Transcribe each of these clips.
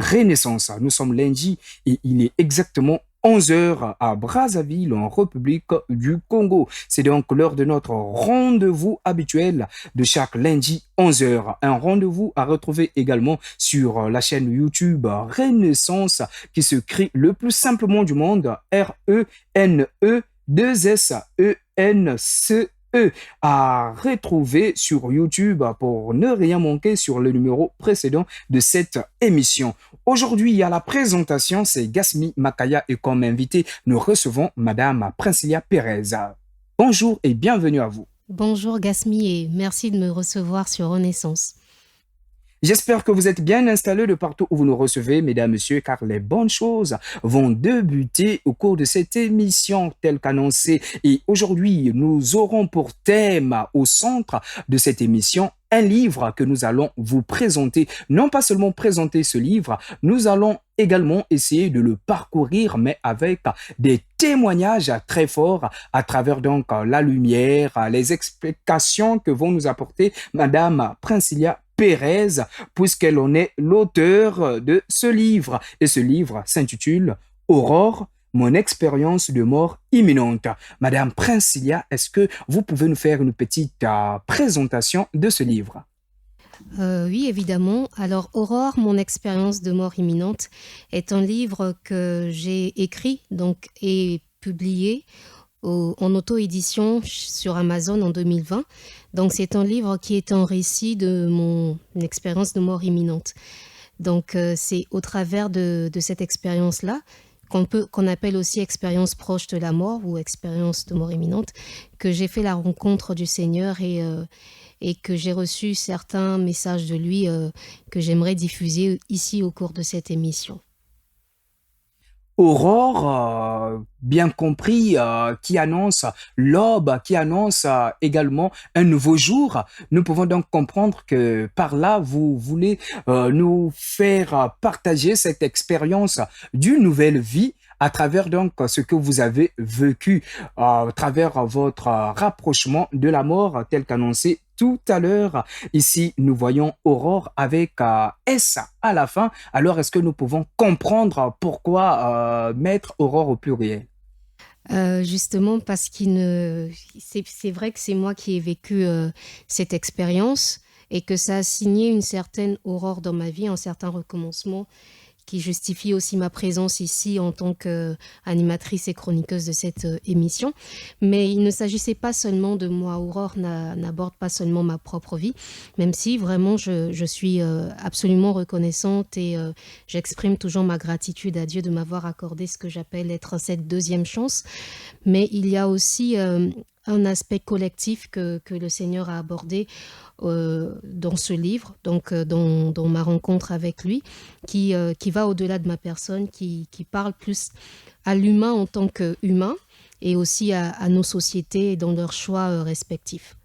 Renaissance. Nous sommes lundi et il est exactement 11 heures à Brazzaville, en République du Congo. C'est donc l'heure de notre rendez-vous habituel de chaque lundi 11 heures. Un rendez-vous à retrouver également sur la chaîne YouTube Renaissance qui se crie le plus simplement du monde, RENE2SENCE à retrouver sur YouTube pour ne rien manquer sur le numéro précédent de cette émission. Aujourd'hui, à la présentation, c'est Gasmi Makaya et comme invité, nous recevons Madame Princilia Pérez. Bonjour et bienvenue à vous. Bonjour Gasmi et merci de me recevoir sur Renaissance. J'espère que vous êtes bien installés de partout où vous nous recevez, mesdames, messieurs, car les bonnes choses vont débuter au cours de cette émission telle qu'annoncée. Et aujourd'hui, nous aurons pour thème au centre de cette émission un livre que nous allons vous présenter. Non pas seulement présenter ce livre, nous allons également essayer de le parcourir, mais avec des témoignages très forts à travers donc la lumière, les explications que vont nous apporter Madame Princilia Pérez, puisqu'elle en est l'auteur de ce livre. Et ce livre s'intitule Aurore, mon expérience de mort imminente. Madame Princilia, est-ce que vous pouvez nous faire une petite présentation de ce livre? Oui, évidemment. Alors, Aurore, mon expérience de mort imminente, est un livre que j'ai écrit donc, et publié en auto-édition sur Amazon en 2020. Donc, c'est un livre qui est un récit de mon expérience de mort imminente. Donc, c'est au travers de cette expérience-là, qu'on appelle aussi expérience proche de la mort ou expérience de mort imminente, que j'ai fait la rencontre du Seigneur et que j'ai reçu certains messages de lui que j'aimerais diffuser ici au cours de cette émission. Aurore, bien compris, qui annonce l'aube, qui annonce également un nouveau jour. Nous pouvons donc comprendre que par là, vous voulez nous faire partager cette expérience d'une nouvelle vie à travers donc ce que vous avez vécu, à travers votre rapprochement de la mort tel qu'annoncé tout à l'heure. Ici, nous voyons Aurore avec S à la fin. Alors, est-ce que nous pouvons comprendre pourquoi mettre Aurore au pluriel? Justement parce c'est vrai que c'est moi qui ai vécu cette expérience et que ça a signé une certaine aurore dans ma vie, un certain recommencement qui justifie aussi ma présence ici en tant qu'animatrice et chroniqueuse de cette émission. Mais il ne s'agissait pas seulement de moi. Aurore n'aborde pas seulement ma propre vie, même si vraiment je suis absolument reconnaissante et j'exprime toujours ma gratitude à Dieu de m'avoir accordé ce que j'appelle être cette deuxième chance. Mais il y a aussi un aspect collectif que le Seigneur a abordé dans ce livre, donc dans ma rencontre avec lui, qui va au-delà de ma personne, qui parle plus à l'humain en tant qu'humain et aussi à nos sociétés dans leurs choix respectifs.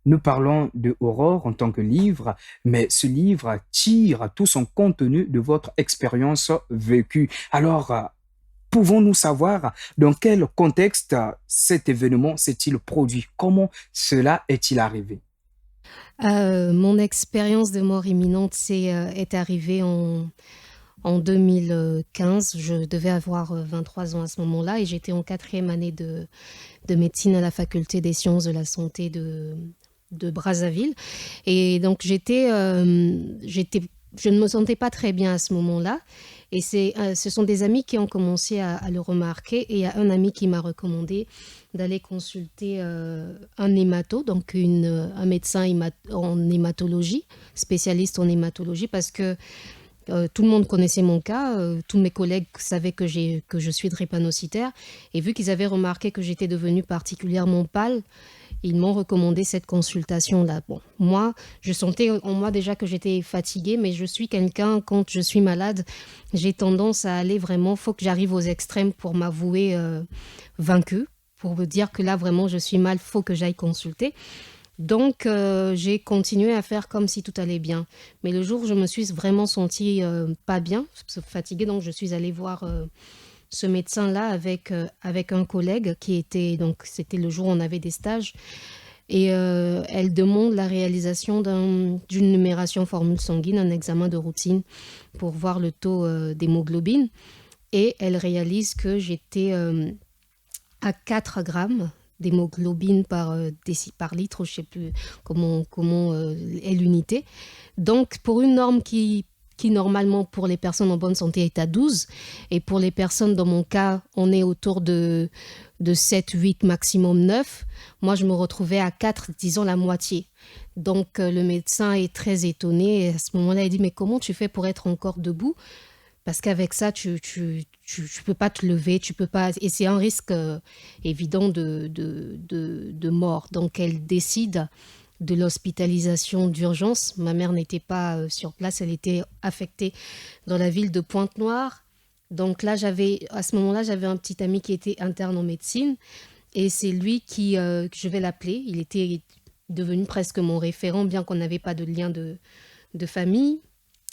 Nous parlons de Aurore en tant que livre, mais ce livre tire tout son contenu de votre expérience vécue. Alors, pouvons-nous savoir dans quel contexte cet événement s'est-il produit? Comment cela est-il arrivé? Mon expérience de mort imminente est arrivée en 2015. Je devais avoir 23 ans à ce moment-là et j'étais en 4e année de médecine à la faculté des sciences de la santé de Brazzaville. Et donc je ne me sentais pas très bien à ce moment-là. Et ce sont des amis qui ont commencé à le remarquer. Et il y a un ami qui m'a recommandé d'aller consulter un hémato, donc un médecin en hématologie, spécialiste en hématologie, parce que tout le monde connaissait mon cas, tous mes collègues savaient que je suis drépanocytaire. Et vu qu'ils avaient remarqué que j'étais devenue particulièrement pâle, ils m'ont recommandé cette consultation-là. Bon, moi, je sentais en moi déjà que j'étais fatiguée, mais je suis quelqu'un, quand je suis malade, j'ai tendance à aller vraiment, faut que j'arrive aux extrêmes pour m'avouer vaincue, pour me dire que là, vraiment, je suis mal, faut que j'aille consulter. Donc, j'ai continué à faire comme si tout allait bien. Mais le jour où je me suis vraiment sentie pas bien, fatiguée, donc je suis allée voir ce médecin-là avec un collègue qui était, donc c'était le jour où on avait des stages. et elle demande la réalisation d'une numération formule sanguine, un examen de routine pour voir le taux d'hémoglobine. Et elle réalise que j'étais à 4 grammes d'hémoglobine par litre, je ne sais plus comment est l'unité. Donc, pour une norme qui normalement pour les personnes en bonne santé est à 12, et pour les personnes, dans mon cas, on est autour de 7, 8, maximum 9. Moi, je me retrouvais à 4, disons la moitié. Donc, le médecin est très étonné. Et à ce moment-là, il dit, mais comment tu fais pour être encore debout? Parce qu'avec ça, tu peux pas te lever, tu peux pas, et c'est un risque évident de mort. Donc, elle décide de l'hospitalisation d'urgence. Ma mère n'était pas sur place, elle était affectée dans la ville de Pointe-Noire. Donc là, à ce moment-là, j'avais un petit ami qui était interne en médecine, et c'est lui que je vais l'appeler. Il était devenu presque mon référent, bien qu'on n'avait pas de lien de famille.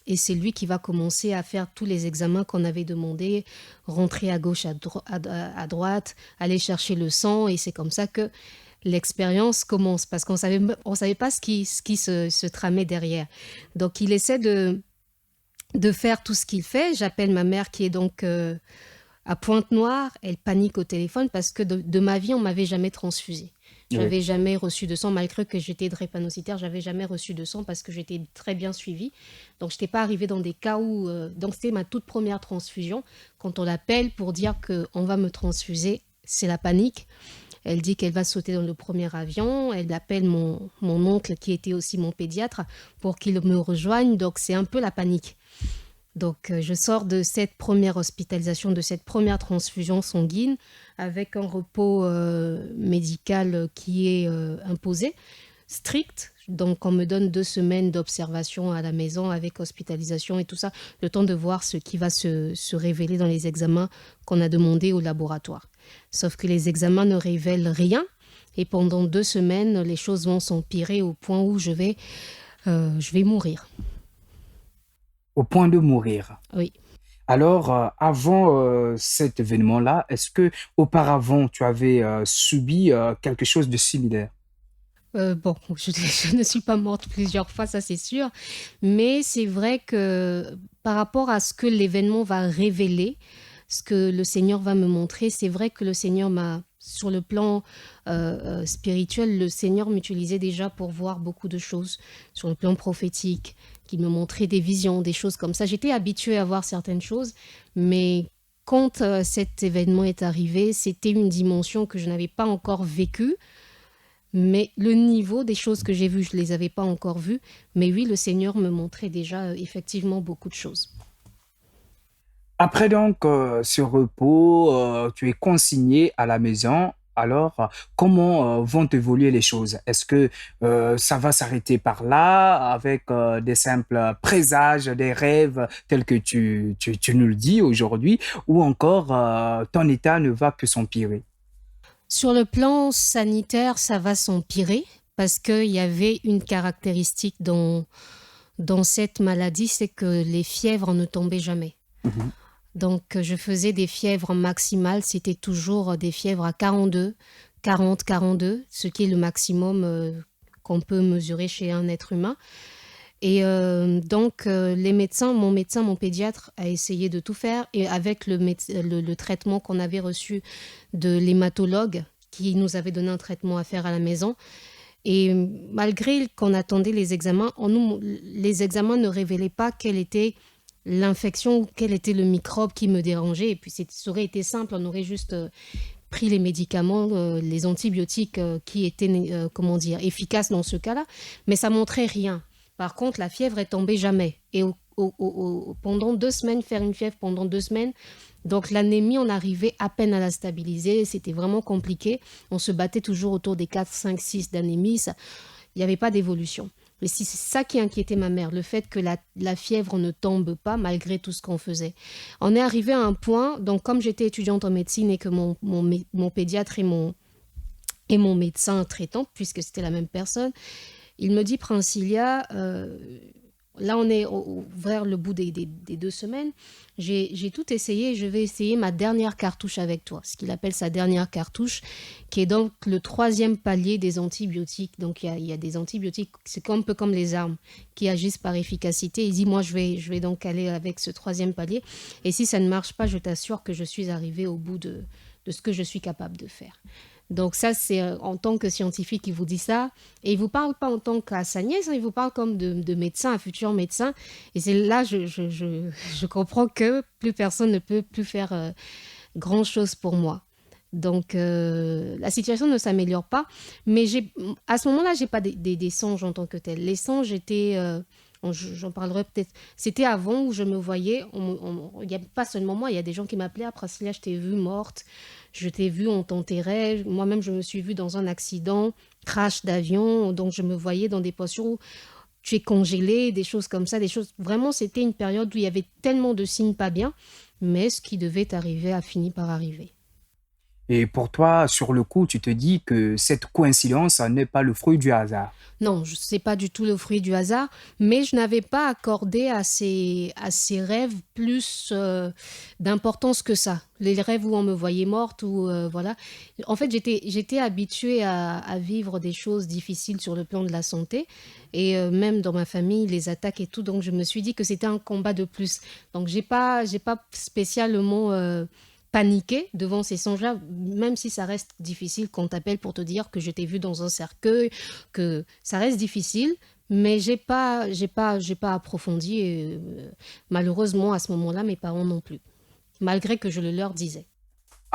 Et c'est lui qui va commencer à faire tous les examens qu'on avait demandé, rentrer à gauche, à droite, aller chercher le sang. Et c'est comme ça que l'expérience commence, parce qu'on savait pas ce qui se tramait derrière. Donc, il essaie de faire tout ce qu'il fait. J'appelle ma mère qui est donc à Pointe-Noire. Elle panique au téléphone parce que de ma vie, on m'avait jamais transfusée. Je Oui. n'avais jamais reçu de sang, malgré que j'étais drépanocytaire, j'avais jamais reçu de sang parce que j'étais très bien suivie. Donc, je n'étais pas arrivée dans des cas où... donc, c'était ma toute première transfusion. Quand on l'appelle pour dire qu'on va me transfuser, c'est la panique. Elle dit qu'elle va sauter dans le premier avion. Elle appelle mon oncle, qui était aussi mon pédiatre, pour qu'il me rejoigne. Donc, c'est un peu la panique. Donc, je sors de cette première hospitalisation, de cette première transfusion sanguine, avec un repos médical qui est imposé, strict. Donc, on me donne 2 semaines d'observation à la maison avec hospitalisation et tout ça, le temps de voir ce qui va se révéler dans les examens qu'on a demandés au laboratoire. Sauf que les examens ne révèlent rien, et pendant 2 semaines, les choses vont s'empirer au point où je vais mourir. Au point de mourir. Oui. Alors, avant cet événement-là, est-ce que auparavant tu avais subi quelque chose de similaire? Bon, je ne suis pas morte plusieurs fois, ça c'est sûr, mais c'est vrai que par rapport à ce que l'événement va révéler, ce que le Seigneur va me montrer, c'est vrai que le Seigneur sur le plan spirituel, le Seigneur m'utilisait déjà pour voir beaucoup de choses, sur le plan prophétique, qu'il me montrait des visions, des choses comme ça. J'étais habituée à voir certaines choses, mais quand cet événement est arrivé, c'était une dimension que je n'avais pas encore vécue. Mais le niveau des choses que j'ai vues, je ne les avais pas encore vues. Mais oui, le Seigneur me montrait déjà effectivement beaucoup de choses. Après donc ce repos, tu es consigné à la maison. Alors, comment vont évoluer les choses? Est-ce que ça va s'arrêter par là avec des simples présages, des rêves tels que tu nous le dis aujourd'hui, ou encore ton état ne va que s'empirer? Sur le plan sanitaire, ça va s'empirer parce qu'il y avait une caractéristique dans cette maladie, c'est que les fièvres ne tombaient jamais. Mhm. Donc, je faisais des fièvres maximales, c'était toujours des fièvres à 42, 40, 42, ce qui est le maximum qu'on peut mesurer chez un être humain. Et donc, mon médecin, mon pédiatre a essayé de tout faire. Et avec le traitement qu'on avait reçu de l'hématologue, qui nous avait donné un traitement à faire à la maison, et malgré qu'on attendait les examens, les examens ne révélaient pas quelle était l'infection ou quel était le microbe qui me dérangeait. Et puis, ça aurait été simple, on aurait juste pris les médicaments, les antibiotiques qui étaient, comment dire, efficaces dans ce cas-là. Mais ça montrait rien. Par contre, la fièvre est tombée jamais. Et pendant 2 semaines, faire une fièvre pendant 2 semaines, donc l'anémie, on arrivait à peine à la stabiliser. C'était vraiment compliqué. On se battait toujours autour des 4, 5, 6 d'anémie. Il n'y avait pas d'évolution. Mais c'est ça qui inquiétait ma mère, le fait que la fièvre ne tombe pas malgré tout ce qu'on faisait. On est arrivé à un point, donc comme j'étais étudiante en médecine et que mon pédiatre et mon médecin traitant, puisque c'était la même personne, il me dit, Princilia, Là, on est vers le bout des 2 semaines. J'ai tout essayé. Je vais essayer ma dernière cartouche avec toi, ce qu'il appelle sa dernière cartouche, qui est donc le troisième palier des antibiotiques. Donc, il y a des antibiotiques, c'est un peu comme les armes, qui agissent par efficacité. Il dit, moi, je vais donc aller avec ce troisième palier. Et si ça ne marche pas, je t'assure que je suis arrivée au bout de ce que je suis capable de faire. Donc ça, c'est en tant que scientifique, il vous dit ça. Et il ne vous parle pas en tant qu'à sa nièce, hein, il vous parle comme de médecin, un futur médecin. Et c'est là, je comprends que plus personne ne peut plus faire grand-chose pour moi. Donc la situation ne s'améliore pas. Mais à ce moment-là, j'ai pas des songes en tant que tels. Les songes étaient... j'en parlerai peut-être. C'était avant où je me voyais. Il n'y a pas seulement moi, il y a des gens qui m'appelaient. Après, Priscilla, je t'ai vue morte. Je t'ai vu, on t'enterrait. Moi-même, je me suis vue dans un accident, crash d'avion. Donc, je me voyais dans des postures où tu es congelé, des choses comme ça. Des choses. Vraiment, c'était une période où il y avait tellement de signes pas bien. Mais ce qui devait arriver a fini par arriver. Et pour toi, sur le coup, tu te dis que cette coïncidence n'est pas le fruit du hasard. Non, sais pas du tout le fruit du hasard, mais je n'avais pas accordé à ces rêves plus d'importance que ça. Les rêves où on me voyait morte, ou voilà. En fait, j'étais habituée à vivre des choses difficiles sur le plan de la santé, et même dans ma famille, les attaques et tout. Donc, je me suis dit que c'était un combat de plus. Donc, j'ai pas spécialement paniqué devant ces songes-là, même si ça reste difficile qu'on t'appelle pour te dire que je t'ai vu dans un cercueil, que ça reste difficile, mais j'ai pas approfondi. Et, malheureusement, à ce moment-là, mes parents non plus, malgré que je le leur disais.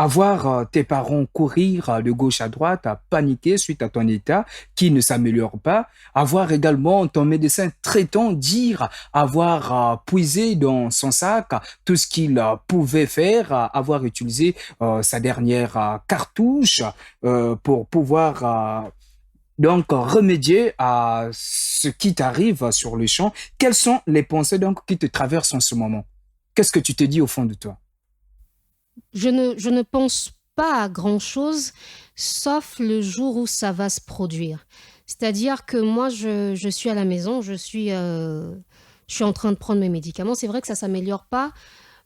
Avoir tes parents courir de gauche à droite, à paniquer suite à ton état qui ne s'améliore pas. Avoir également ton médecin traitant dire avoir puisé dans son sac tout ce qu'il pouvait faire, avoir utilisé sa dernière cartouche pour pouvoir donc remédier à ce qui t'arrive sur le champ. Quelles sont les pensées donc qui te traversent en ce moment? Qu'est-ce que tu te dis au fond de toi? Je ne pense pas à grand-chose, sauf le jour où ça va se produire. C'est-à-dire que moi, je suis à la maison, je suis en train de prendre mes médicaments. C'est vrai que ça s'améliore pas,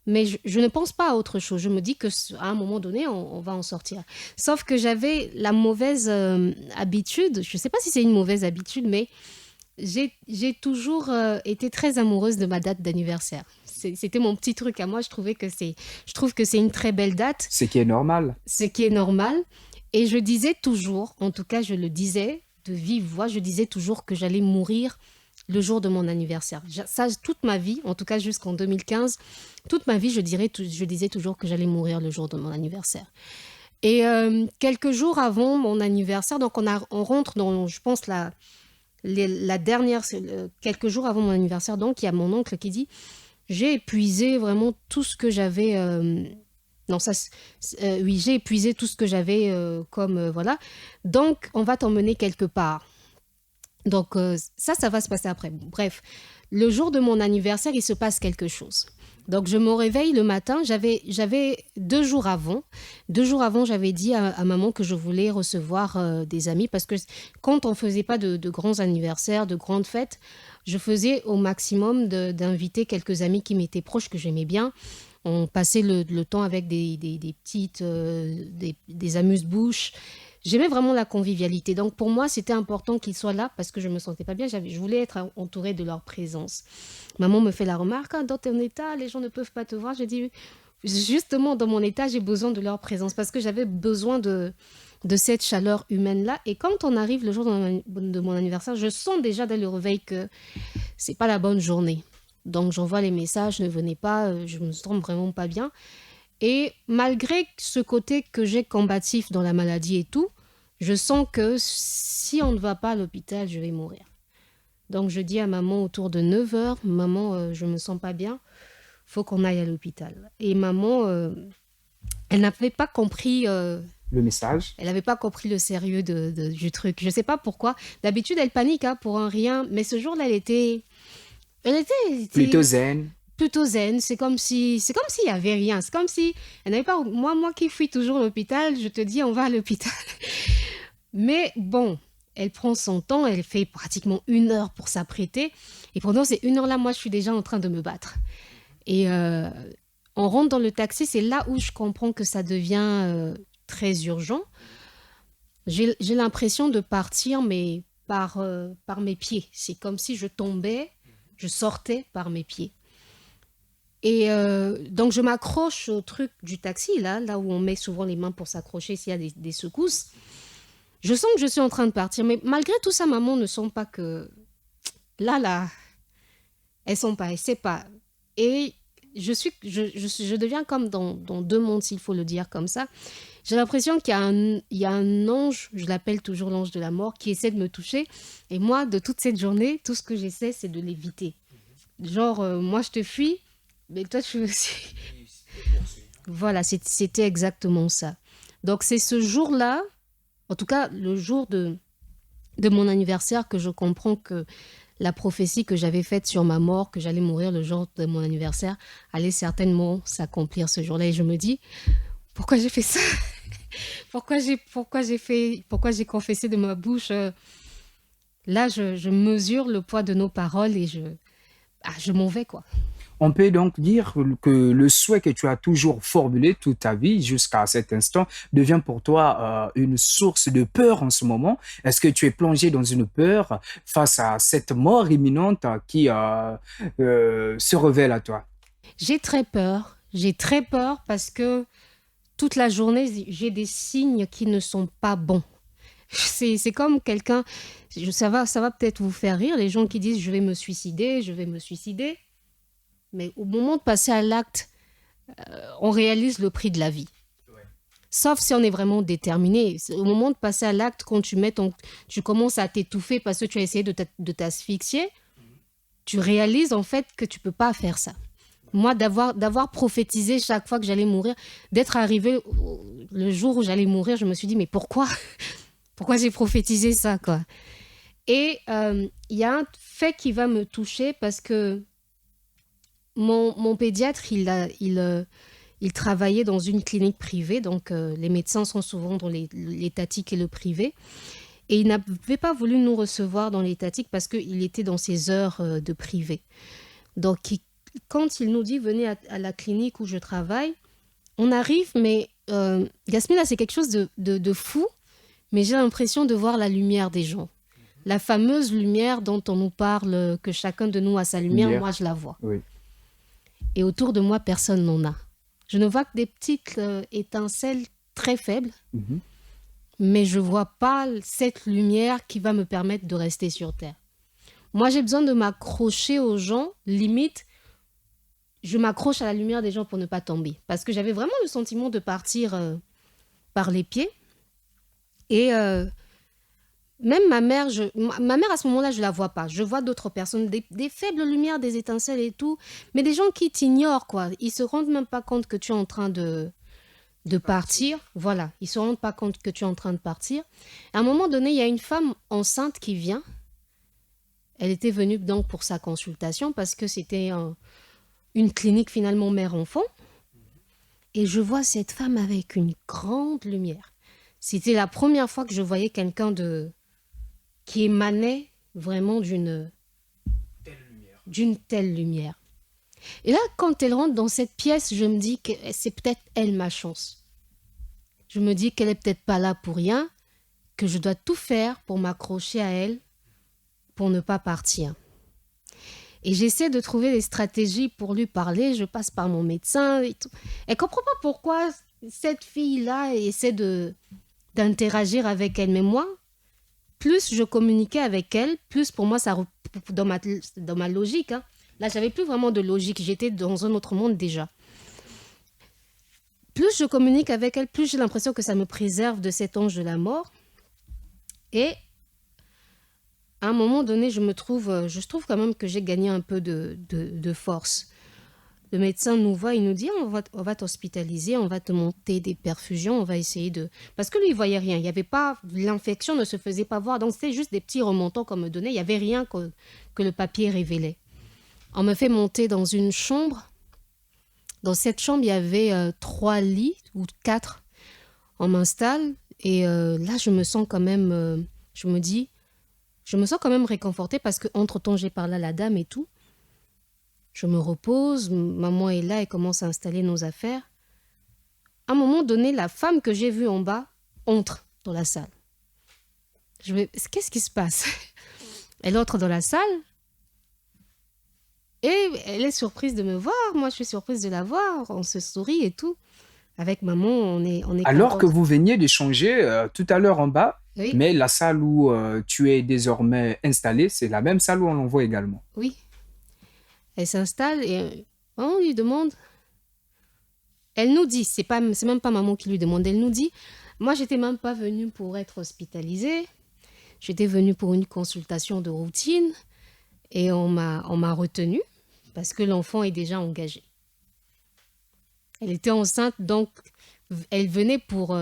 mais je ne pense pas à autre chose. Je me dis que à un moment donné, on va en sortir. Sauf que j'avais la mauvaise habitude, je ne sais pas si c'est une mauvaise habitude, mais j'ai toujours été très amoureuse de ma date d'anniversaire. C'était mon petit truc à moi. Je trouve que c'est une très belle date, Ce qui est normal. ce qui est normal. Et je disais toujours, en tout cas, je le disais de vive voix, je disais toujours que j'allais mourir le jour de mon anniversaire. Ça, toute ma vie, en tout cas jusqu'en 2015, toute ma vie, je disais toujours que j'allais mourir le jour de mon anniversaire. Et quelques jours avant mon anniversaire, donc on rentre dans, je pense, la dernière, quelques jours avant mon anniversaire, donc il y a mon oncle qui dit, j'ai épuisé vraiment tout ce que j'avais. Non, ça, oui, j'ai épuisé tout ce que j'avais comme voilà. Donc, on va t'emmener quelque part. Donc, ça va se passer après. Bon, bref, le jour de mon anniversaire, il se passe quelque chose. Donc, je me réveille le matin. J'avais 2 jours avant. 2 jours avant, j'avais dit à maman que je voulais recevoir des amis parce que quand on faisait pas de grands anniversaires, de grandes fêtes, je faisais au maximum d'inviter quelques amis qui m'étaient proches, que j'aimais bien. On passait le temps avec des petites, des amuse-bouches. J'aimais vraiment la convivialité. Donc pour moi, c'était important qu'ils soient là parce que je me sentais pas bien. Je voulais être entourée de leur présence. Maman me fait la remarque, ah, dans ton état, les gens ne peuvent pas te voir. Je dis, justement, dans mon état, j'ai besoin de leur présence parce que j'avais besoin de cette chaleur humaine-là. Et quand on arrive le jour de mon anniversaire, je sens déjà dès le réveil que c'est pas la bonne journée. Donc j'envoie les messages, ne venez pas, je me sens vraiment pas bien. Et malgré ce côté que j'ai combatif dans la maladie et tout, je sens que si on ne va pas à l'hôpital, je vais mourir. Donc je dis à maman autour de 9 heures, maman, je me sens pas bien, faut qu'on aille à l'hôpital. Et maman, elle n'avait pas compris, Le message, elle n'avait pas compris le sérieux du truc. Je sais pas pourquoi. D'habitude, elle panique hein, pour un rien, mais ce jour-là, elle était plutôt zen. plutôt zen. C'est comme s'il y avait rien. C'est comme si elle n'avait pas. Moi qui fuis toujours l'hôpital, je te dis, on va à l'hôpital. Mais bon, elle prend son temps, elle fait pratiquement 1 heure pour s'apprêter. Et pendant ces 1 heure-là, moi, je suis déjà en train de me battre. Et on rentre dans le taxi, c'est là où je comprends que ça devient très urgent. J'ai l'impression de partir, mais par mes pieds. C'est comme si je tombais, je sortais par mes pieds. Et donc, je m'accroche au truc du taxi, là où on met souvent les mains pour s'accrocher s'il y a des secousses. Je sens que je suis en train de partir, mais malgré tout ça, maman ne sent pas que... Là, elles sont pas, elle sait pas. Et je deviens comme dans deux mondes, s'il faut le dire comme ça. J'ai l'impression il y a un ange, je l'appelle toujours l'ange de la mort, qui essaie de me toucher. Et moi, de toute cette journée, tout ce que j'essaie, c'est de l'éviter. Genre, moi, je te fuis, mais toi, tu... Voilà, c'était exactement ça. Donc, c'est ce jour-là, en tout cas, le jour de mon anniversaire, que je comprends que la prophétie que j'avais faite sur ma mort, que j'allais mourir le jour de mon anniversaire, allait certainement s'accomplir ce jour-là. Et je me dis, pourquoi j'ai fait ça? Pourquoi j'ai confessé de ma bouche? Là, je mesure le poids de nos paroles et je m'en vais, quoi. On peut donc dire que le souhait que tu as toujours formulé toute ta vie jusqu'à cet instant devient pour toi une source de peur en ce moment. Est-ce que tu es plongé dans une peur face à cette mort imminente qui se révèle à toi? J'ai très peur. J'ai très peur parce que toute la journée, j'ai des signes qui ne sont pas bons. C'est comme quelqu'un, ça va peut-être vous faire rire, les gens qui disent je vais me suicider, je vais me suicider. Mais au moment de passer à l'acte, on réalise le prix de la vie. Sauf si on est vraiment déterminé. Au moment de passer à l'acte, quand tu commences à t'étouffer parce que tu as essayé de t'asphyxier, tu réalises en fait que tu peux pas faire ça. Moi, d'avoir prophétisé chaque fois que j'allais mourir, d'être arrivé le jour où j'allais mourir, je me suis dit, mais pourquoi? Pourquoi j'ai prophétisé ça, quoi? Et il y a un fait qui va me toucher parce que mon pédiatre, il travaillait dans une clinique privée, donc les médecins sont souvent dans l'étatique et le privé. Et il n'avait pas voulu nous recevoir dans l'étatique parce qu'il était dans ses heures de privé. Donc, quand il nous dit venez à la clinique où je travaille, on arrive, mais Yasmina, c'est quelque chose de fou, mais j'ai l'impression de voir la lumière des gens. La fameuse lumière dont on nous parle, que chacun de nous a sa lumière, moi je la vois. Oui. Et autour de moi, personne n'en a. Je ne vois que des petites étincelles très faibles, mais je ne vois pas cette lumière qui va me permettre de rester sur Terre. Moi, j'ai besoin de m'accrocher aux gens, limite, je m'accroche à la lumière des gens pour ne pas tomber. Parce que j'avais vraiment le sentiment de partir par les pieds. Et même ma mère à ce moment-là, je ne la vois pas. Je vois d'autres personnes, des faibles lumières, des étincelles et tout, mais des gens qui t'ignorent, quoi. Ils ne se rendent même pas compte que tu es en train de partir. Voilà, ils ne se rendent pas compte que tu es en train de partir. À un moment donné, il y a une femme enceinte qui vient. Elle était venue donc pour sa consultation parce que c'était une clinique finalement mère-enfant. Et je vois cette femme avec une grande lumière. C'était la première fois que je voyais quelqu'un qui émanait vraiment d'une telle lumière. Et là, quand elle rentre dans cette pièce, je me dis que c'est peut-être elle ma chance. Je me dis qu'elle est peut-être pas là pour rien, que je dois tout faire pour m'accrocher à elle, pour ne pas partir. Et j'essaie de trouver des stratégies pour lui parler. Je passe par mon médecin et tout. Elle ne comprend pas pourquoi cette fille-là essaie d'interagir avec elle. Mais moi, plus je communiquais avec elle, plus pour moi, ça dans ma logique. Hein. Là, j'avais plus vraiment de logique. J'étais dans un autre monde déjà. Plus je communique avec elle, plus j'ai l'impression que ça me préserve de cet ange de la mort. Et à un moment donné, je trouve quand même que j'ai gagné un peu de force. Le médecin nous voit, il nous dit on va t'hospitaliser, on va te monter des perfusions, on va essayer de... Parce que lui, il voyait rien, il y avait pas... L'infection ne se faisait pas voir, donc c'était juste des petits remontants qu'on me donnait, il n'y avait rien que le papier révélait. On me fait monter dans une chambre. Dans cette chambre, il y avait 3 lits ou 4. On m'installe et là, je me sens quand même... je me dis... Je me sens quand même réconfortée parce qu'entre-temps, j'ai parlé à la dame et tout. Je me repose, maman est là, elle commence à installer nos affaires. À un moment donné, la femme que j'ai vue en bas entre dans la salle. Qu'est-ce qui se passe? Elle entre dans la salle et elle est surprise de me voir. Moi, je suis surprise de la voir. On se sourit et tout. Avec maman, on est Alors que contente. vous veniez d'échanger tout à l'heure en bas, Oui, mais la salle où tu es désormais installé, c'est la même salle où on l'envoie également. oui. Elle s'installe et on lui demande. Elle nous dit, c'est même pas maman qui lui demande. Elle nous dit, moi, j'étais même pas venue pour être hospitalisée. J'étais venue pour une consultation de routine et on m'a retenue parce que l'enfant est déjà engagé. Elle était enceinte, donc elle venait pour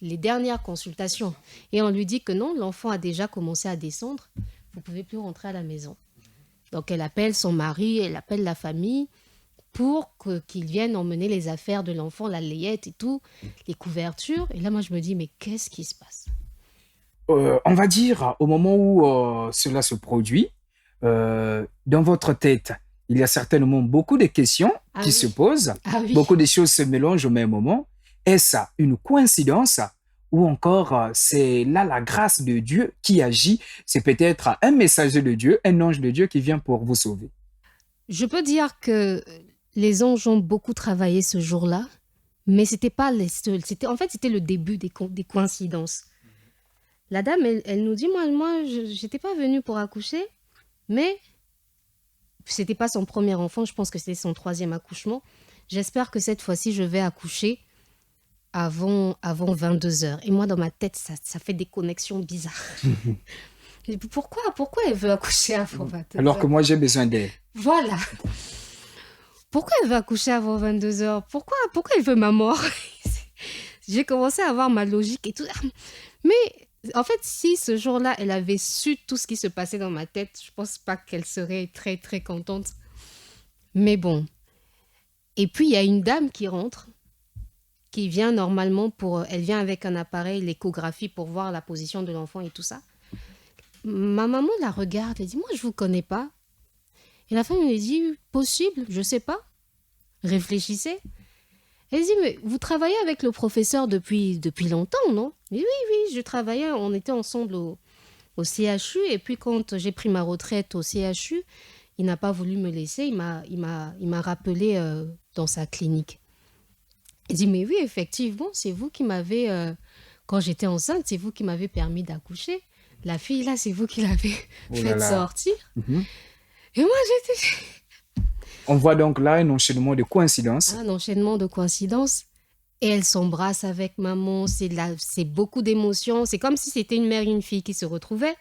les dernières consultations. Et on lui dit que non, l'enfant a déjà commencé à descendre. Vous ne pouvez plus rentrer à la maison. Donc elle appelle son mari, elle appelle la famille pour qu'ils viennent emmener les affaires de l'enfant, la layette et tout, les couvertures. Et là, moi, je me dis, mais qu'est-ce qui se passe? On va dire, au moment où cela se produit, dans votre tête, il y a certainement beaucoup de questions Ah qui se oui, posent, ah oui. beaucoup de choses se mélangent au même moment. Est-ce une coïncidence ou encore c'est là la grâce de Dieu qui agit? C'est peut-être un messager de Dieu, un ange de Dieu qui vient pour vous sauver. Je peux dire que les anges ont beaucoup travaillé ce jour-là, mais c'était pas les seuls. C'était le début des coïncidences. La dame, elle nous dit, moi, j'étais pas venue pour accoucher, mais c'était pas son premier enfant, je pense que c'était son troisième accouchement. J'espère que cette fois-ci, je vais accoucher avant 22 heures. Et moi, dans ma tête, ça fait des connexions bizarres. Et puis, pourquoi elle veut accoucher avant 22 Alors que heures? moi, j'ai besoin d'elle. Voilà. Pourquoi elle veut accoucher avant 22 heures? Pourquoi elle veut ma mort? J'ai commencé à avoir ma logique et tout. Mais en fait, si ce jour-là, elle avait su tout ce qui se passait dans ma tête, je pense pas qu'elle serait très, très contente. Mais bon. Et puis, il y a une dame qui rentre, qui vient normalement elle vient avec un appareil, l'échographie, pour voir la position de l'enfant et tout ça. Ma maman la regarde et dit, moi, je vous connais pas. Et la femme lui dit, possible, je sais pas. Réfléchissez. Elle dit, mais vous travaillez avec le professeur depuis longtemps, non? Mais oui, je travaillais, on était ensemble au CHU, et puis quand j'ai pris ma retraite au CHU, il n'a pas voulu me laisser, il m'a rappelé dans sa clinique. Elle dit, mais oui, effectivement, c'est vous qui m'avez, quand j'étais enceinte, c'est vous qui m'avez permis d'accoucher. La fille, là, c'est vous qui l'avez Oh là faite là. sortir. Mhm. Et moi, j'étais On voit donc là un enchaînement de coïncidences. un enchaînement de coïncidences. Et elle s'embrasse avec maman, c'est beaucoup d'émotions. C'est comme si c'était une mère et une fille qui se retrouvaient.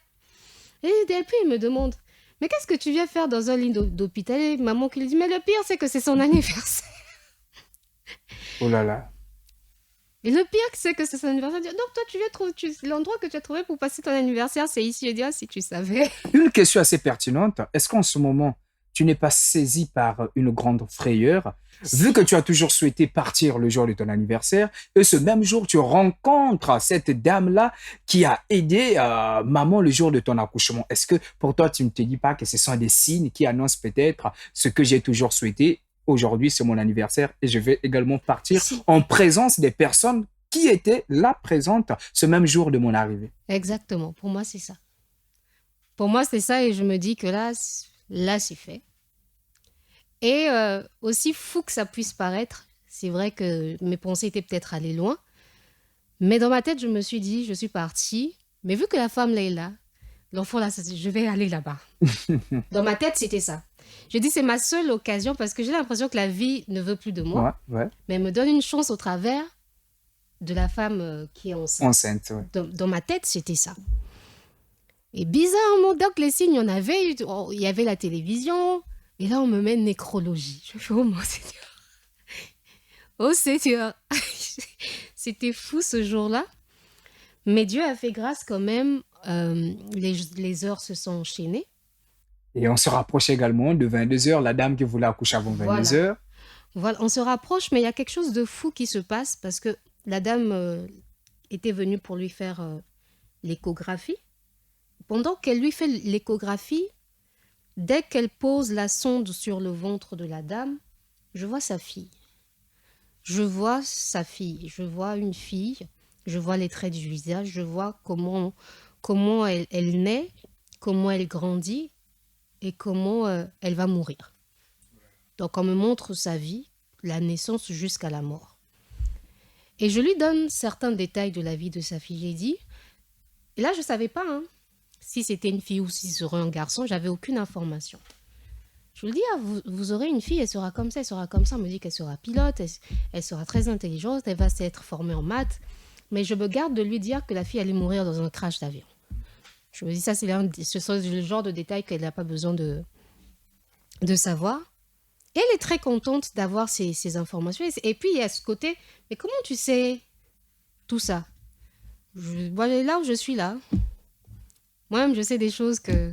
Et puis, elle me demande, mais qu'est-ce que tu viens faire dans un lit d'hôpital? Et maman qui lui dit, mais le pire, c'est que c'est son anniversaire. Oh là là. Et le pire, c'est que c'est son anniversaire. Elle dit, donc toi, l'endroit que tu as trouvé pour passer ton anniversaire, c'est ici. Je dis, ah, si tu savais. Une question assez pertinente. Est-ce qu'en ce moment, tu n'es pas saisi par une grande frayeur, vu que Si, tu as toujours souhaité partir le jour de ton anniversaire, et ce même jour, tu rencontres cette dame-là qui a aidé maman le jour de ton accouchement. Est-ce que pour toi, tu ne te dis pas que ce sont des signes qui annoncent peut-être ce que j'ai toujours souhaité? Aujourd'hui, c'est mon anniversaire et je vais également partir si, en présence des personnes qui étaient là présentes ce même jour de mon arrivée. exactement. Pour moi, c'est ça. Pour moi, c'est ça. Et je me dis que là, c'est fait. Et aussi fou que ça puisse paraître, c'est vrai que mes pensées étaient peut-être allées loin. Mais dans ma tête, je me suis dit, je suis partie. Mais vu que la femme là est là, l'enfant là, je vais aller là-bas. Dans ma tête, c'était ça. Je dis, c'est ma seule occasion parce que j'ai l'impression que la vie ne veut plus de moi, Ouais, ouais. mais elle me donne une chance au travers de la femme qui est enceinte. Enceinte, ouais. Dans ma tête, c'était ça. Et bizarrement, donc les signes, il y avait la télévision, et là, on me met nécrologie. Je fais, oh mon Seigneur. Oh Seigneur. C'était fou ce jour-là. Mais Dieu a fait grâce quand même. Les heures se sont enchaînées. Et on se rapproche également de 22 heures, la dame qui voulait accoucher avant 22 Voilà. heures. Voilà, on se rapproche, mais il y a quelque chose de fou qui se passe parce que la dame était venue pour lui faire l'échographie. pendant qu'elle lui fait l'échographie, dès qu'elle pose la sonde sur le ventre de la dame, je vois sa fille. Je vois sa fille, je vois une fille, je vois les traits du visage, je vois comment elle naît, comment elle grandit et comment elle va mourir. Donc on me montre sa vie, la naissance jusqu'à la mort. Et je lui donne certains détails de la vie de sa fille. J'ai dit, et là je ne savais pas si c'était une fille ou si ce serait un garçon, j'avais aucune information. Je lui dis, ah, vous aurez une fille, elle sera comme ça, elle sera comme ça. On me dit qu'elle sera pilote, elle sera très intelligente, elle va être formée en maths. Mais je me garde de lui dire que la fille allait mourir dans un crash d'avion. Je me dis, ça, ce sont le genre de détails qu'elle n'a pas besoin de savoir. Et elle est très contente d'avoir ces informations. Et puis, il y a ce côté, mais comment tu sais tout ça? Voilà, là où je suis là. Moi-même, je sais des choses que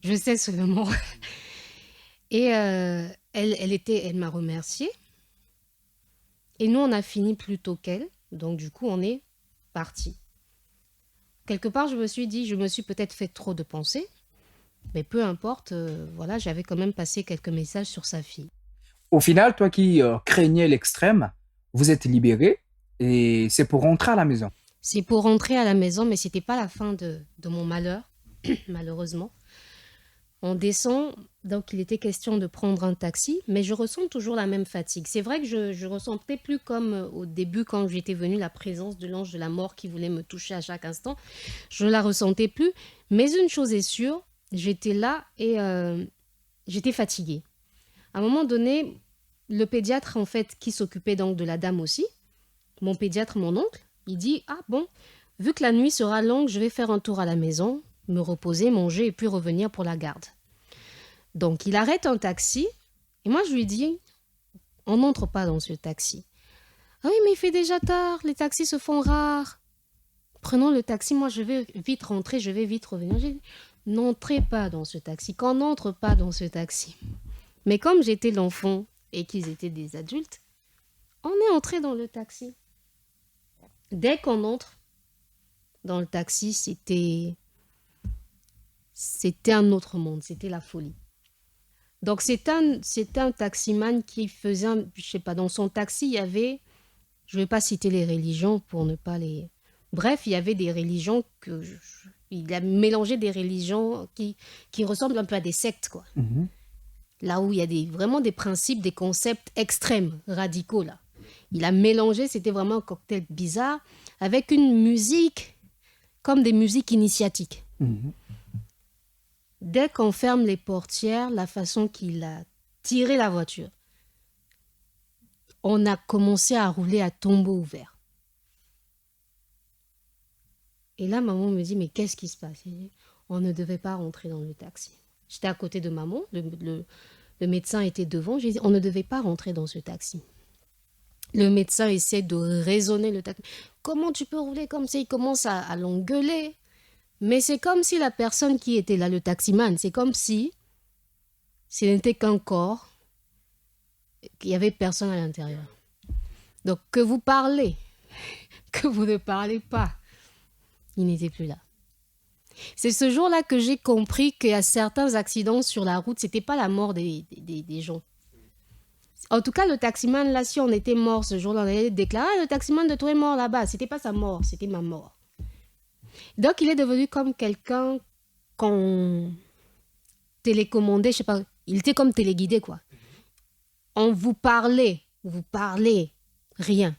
je sais seulement. Et elle m'a remerciée. Et nous, on a fini plus tôt qu'elle. Donc, du coup, on est parti. Quelque part, je me suis peut-être fait trop de pensées. Mais peu importe, voilà, j'avais quand même passé quelques messages sur sa fille. Au final, toi qui craignais l'extrême, vous êtes libéré et c'est pour rentrer à la maison. C'est pour rentrer à la maison, mais c'était pas la fin de mon malheur, malheureusement. On descend, donc il était question de prendre un taxi, mais je ressens toujours la même fatigue. C'est vrai que je ressentais plus comme au début quand j'étais venue la présence de l'ange de la mort qui voulait me toucher à chaque instant. Je la ressentais plus, mais une chose est sûre, j'étais là et j'étais fatiguée. À un moment donné, le pédiatre en fait qui s'occupait donc de la dame aussi, mon pédiatre, mon oncle, il dit, ah bon, vu que la nuit sera longue, je vais faire un tour à la maison, me reposer, manger et puis revenir pour la garde. Donc, il arrête un taxi et moi, je lui dis, on n'entre pas dans ce taxi. Ah oui, mais il fait déjà tard, les taxis se font rares. Prenons le taxi, moi, je vais vite rentrer, je vais vite revenir. J'ai dit, n'entrez pas dans ce taxi, qu'on n'entre pas dans ce taxi. Mais comme j'étais l'enfant et qu'ils étaient des adultes, on est entré dans le taxi. Dès qu'on entre dans le taxi, c'était un autre monde, c'était la folie. Donc, c'est un taximan qui faisait, je sais pas, dans son taxi, il y avait, je ne vais pas citer les religions pour ne pas les... Bref, il y avait des religions il a mélangé des religions qui ressemblent un peu à des sectes, quoi. Mhm. Là où il y a vraiment des principes, des concepts extrêmes, radicaux, là. Il a mélangé, c'était vraiment un cocktail bizarre, avec une musique, comme des musiques initiatiques. Mhm. Dès qu'on ferme les portières, la façon qu'il a tiré la voiture, on a commencé à rouler à tombeau ouvert. Et là, maman me dit, mais qu'est-ce qui se passe? On ne devait pas rentrer dans le taxi. J'étais à côté de maman, le médecin était devant, j'ai dit, on ne devait pas rentrer dans ce taxi. Le médecin essaie de raisonner le taxi. Comment tu peux rouler comme ça? Il commence à l'engueuler. Mais c'est comme si la personne qui était là, le taximan, c'est comme si ce n'était qu'un corps, qu'il n'y avait personne à l'intérieur. Donc, que vous parlez, que vous ne parlez pas, il n'était plus là. C'est ce jour-là que j'ai compris qu'il y a certains accidents sur la route, ce n'était pas la mort des gens. En tout cas, le taximan, là, si on était mort ce jour-là, on allait déclarer, ah, le taximan de toi est mort là-bas. Ce n'était pas sa mort, c'était ma mort. Donc, il est devenu comme quelqu'un qu'on télécommandait, je sais pas, il était comme téléguidé, quoi. On vous parlez, rien.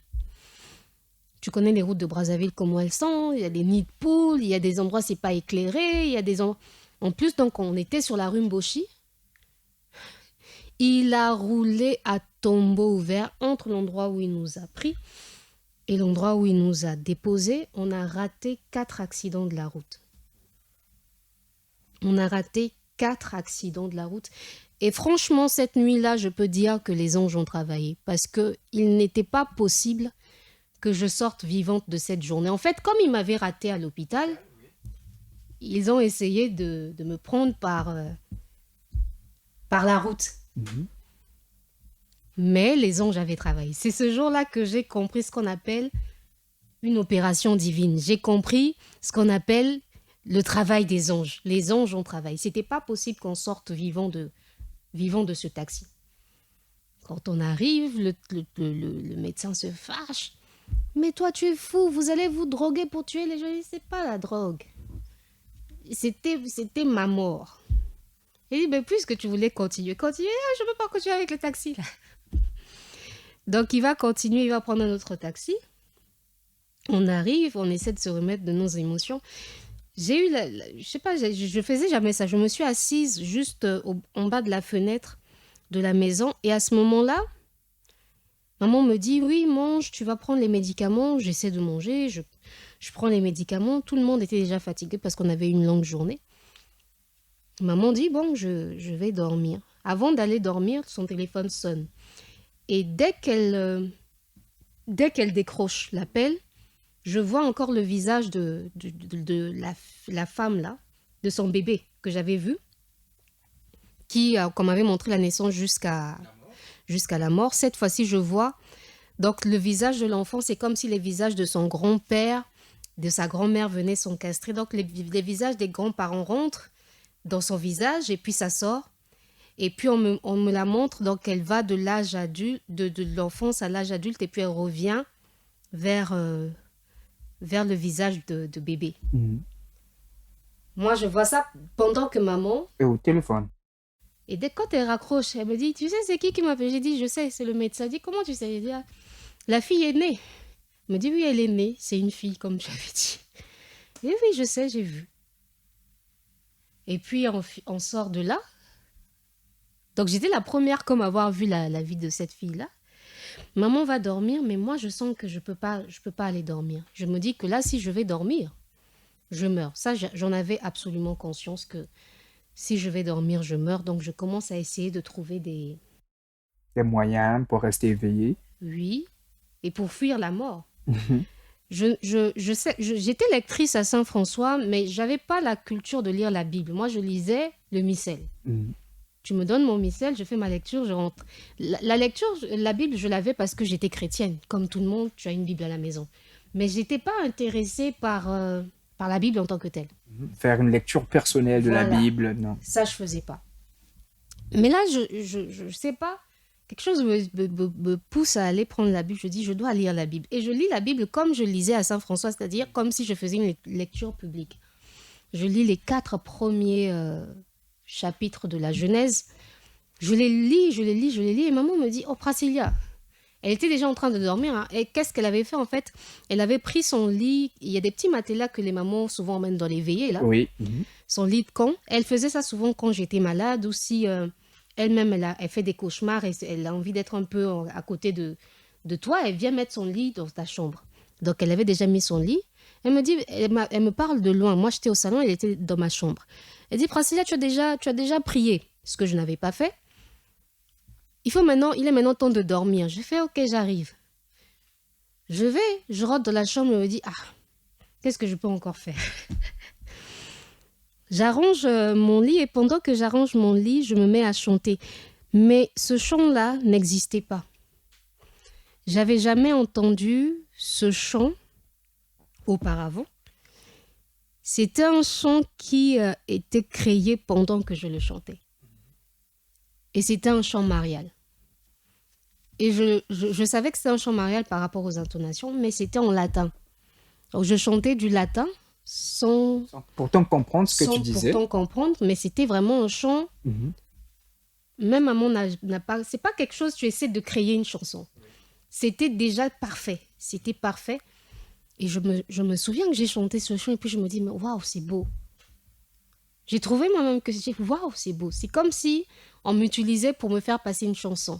Tu connais les routes de Brazzaville, comment elles sont, il y a des nids de poules, il y a des endroits, c'est pas éclairé, il y a des endroits... En plus, donc, on était sur la rue Mboshi. Il a roulé à tombeau ouvert entre l'endroit où il nous a pris et l'endroit où il nous a déposés. On a raté 4 accidents de la route. On a raté 4 accidents de la route. Et franchement, cette nuit-là, je peux dire que les anges ont travaillé parce qu'il n'était pas possible que je sorte vivante de cette journée. En fait, comme ils m'avaient raté à l'hôpital, ils ont essayé de me prendre par la route. Mhm. Mais les anges avaient travaillé. C'est ce jour-là que j'ai compris ce qu'on appelle une opération divine. J'ai compris ce qu'on appelle le travail des anges. Les anges ont travaillé. C'était pas possible qu'on sorte vivant de ce taxi. Quand on arrive, le médecin se fâche. Mais toi, tu es fou, vous allez vous droguer pour tuer les gens. C'est pas la drogue. C'était ma mort. Il dit, mais puisque tu voulais continuer, je ne peux pas continuer avec le taxi là. Donc il va continuer, il va prendre un autre taxi. On arrive, on essaie de se remettre de nos émotions. J'ai eu, je sais pas, je faisais jamais ça. Je me suis assise juste en bas de la fenêtre de la maison. Et à ce moment-là, maman me dit, oui, mange, tu vas prendre les médicaments. J'essaie de manger, je prends les médicaments. Tout le monde était déjà fatigué parce qu'on avait une longue journée. Maman dit, bon, je vais dormir. Avant d'aller dormir, son téléphone sonne. Et dès qu'elle décroche l'appel, je vois encore le visage de la femme là, de son bébé que j'avais vu, qu'on m'avait montré la naissance jusqu'à la mort. Cette fois-ci, je vois donc le visage de l'enfant, c'est comme si les visages de son grand-père, de sa grand-mère venaient s'encastrer. Donc les visages des grands-parents rentrent dans son visage et puis ça sort. Et puis on me la montre, donc elle va de l'âge adulte, de l'enfance à l'âge adulte, et puis elle revient vers le visage de bébé. Moi, je vois ça pendant que maman... Et au téléphone. Et dès quand elle raccroche, elle me dit, tu sais, c'est qui m'appelle? J'ai dit, je sais, c'est le médecin. Elle dit, comment tu sais? J'ai dit, ah, la fille est née. Elle me dit, oui, elle est née, c'est une fille, comme j'avais dit. Et oui, je sais, j'ai vu. Et puis, on sort de là. Donc, j'étais la première comme à avoir vu la vie de cette fille-là. Maman va dormir, mais moi, je sens que je peux pas aller dormir. Je me dis que là, si je vais dormir, je meurs. Ça, j'en avais absolument conscience que si je vais dormir, je meurs. Donc, je commence à essayer de trouver des moyens pour rester éveillé. Oui, et pour fuir la mort. Je sais, j'étais lectrice à Saint-François, mais j'avais pas la culture de lire la Bible. Moi, je lisais le missel. Tu me donnes mon missel, je fais ma lecture, je rentre. La lecture, la Bible, je l'avais parce que j'étais chrétienne. Comme tout le monde, tu as une Bible à la maison. Mais je n'étais pas intéressée par la Bible en tant que telle. Faire une lecture personnelle de la Bible, non. Ça, je ne faisais pas. Mais là, je sais pas, quelque chose me pousse à aller prendre la Bible. Je dis, je dois lire la Bible. Et je lis la Bible comme je lisais à Saint-François, c'est-à-dire comme si je faisais une lecture publique. Je lis les 4 premiers... chapitre de la Genèse, je les lis, et maman me dit, oh Pracilia, elle était déjà en train de dormir, hein. Et qu'est-ce qu'elle avait fait en fait? Elle avait pris son lit, il y a des petits matelas que les mamans souvent emmènent dans les veillées, là. Oui. Son lit de camp, elle faisait ça souvent quand j'étais malade, ou si elle-même, elle fait des cauchemars, et elle a envie d'être un peu à côté de toi, elle vient mettre son lit dans ta chambre. Donc elle avait déjà mis son lit, elle me parle de loin, moi j'étais au salon, elle était dans ma chambre. Elle dit, Pracilia, tu as déjà prié, ce que je n'avais pas fait. Il est maintenant temps de dormir. Je fais, ok, j'arrive. Je rentre dans la chambre et me dis, qu'est-ce que je peux encore faire? J'arrange mon lit et pendant que j'arrange mon lit, je me mets à chanter. Mais ce chant-là n'existait pas. J'avais jamais entendu ce chant auparavant. C'était un chant qui était créé pendant que je le chantais. Et c'était un chant marial. Et je savais que c'était un chant marial par rapport aux intonations, mais c'était en latin. Donc je chantais du latin sans pourtant comprendre ce que tu disais. Sans pourtant comprendre, mais c'était vraiment un chant. Même maman n'a pas... C'est pas quelque chose, tu essaies de créer une chanson. C'était déjà parfait. C'était parfait. Et je me souviens que j'ai chanté ce chant et puis je me dis, mais waouh, c'est beau. J'ai trouvé moi-même que waouh, c'est beau. C'est comme si on m'utilisait pour me faire passer une chanson.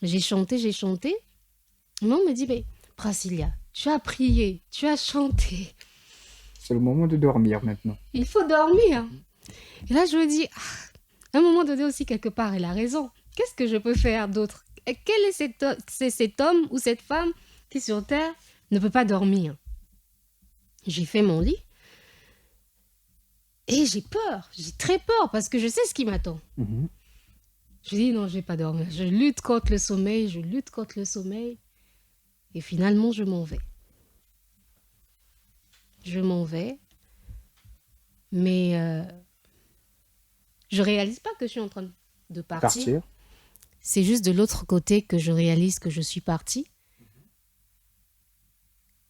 J'ai chanté. Maman me dit, mais Pracilia, tu as prié, tu as chanté. C'est le moment de dormir maintenant. Il faut dormir. Et là, je me dis, à un moment donné aussi, quelque part, elle a raison. Qu'est-ce que je peux faire d'autre? Quel est cet homme ou cette femme qui sur Terre ne peut pas dormir? J'ai fait mon lit et j'ai peur, j'ai très peur parce que je sais ce qui m'attend. Je dis non, je vais pas dormir. Je lutte contre le sommeil et finalement je m'en vais. Mais je réalise pas que je suis en train de partir. Partir. C'est juste de l'autre côté que je réalise que je suis partie.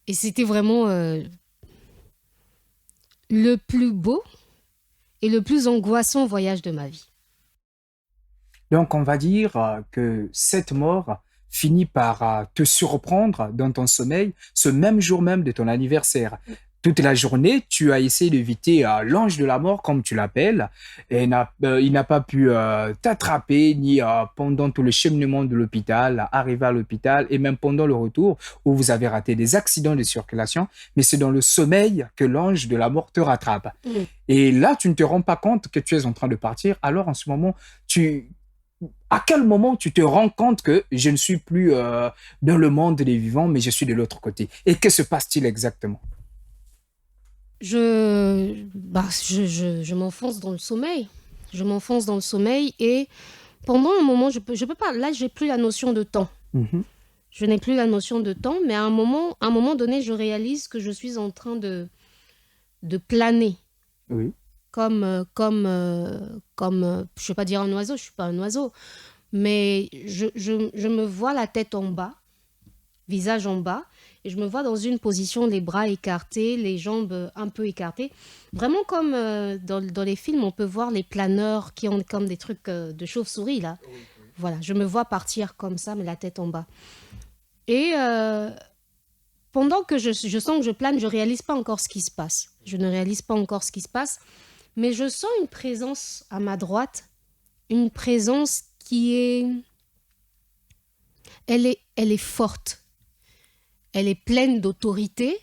Et c'était vraiment le plus beau et le plus angoissant voyage de ma vie. Donc, on va dire que cette mort finit par te surprendre dans ton sommeil ce même jour même de ton anniversaire. Toute la journée, tu as essayé d'éviter l'ange de la mort, comme tu l'appelles, et il n'a pas pu t'attraper, ni pendant tout le cheminement de l'hôpital, arriver à l'hôpital, et même pendant le retour, où vous avez raté des accidents de circulation, mais c'est dans le sommeil que l'ange de la mort te rattrape. Mm. Et là, tu ne te rends pas compte que tu es en train de partir, alors en ce moment, à quel moment tu te rends compte que je ne suis plus dans le monde des vivants, mais je suis de l'autre côté? Et que se passe-t-il exactement? Je m'enfonce dans le sommeil. Je m'enfonce dans le sommeil et pendant un moment, je peux pas. Là, j'ai plus la notion de temps. Mhm. Je n'ai plus la notion de temps, mais à un moment donné, je réalise que je suis en train de planer. Oui. Je ne vais pas dire un oiseau, je ne suis pas un oiseau, mais je me vois la tête en bas, visage en bas, et je me vois dans une position, les bras écartés, les jambes un peu écartées. Vraiment comme dans les films, on peut voir les planeurs qui ont comme des trucs de chauve-souris, là. Voilà, je me vois partir comme ça, mais la tête en bas. Et pendant que je sens que je plane, je ne réalise pas encore ce qui se passe. Je ne réalise pas encore ce qui se passe, mais je sens une présence à ma droite, une présence qui est... Elle est forte. Elle est pleine d'autorité,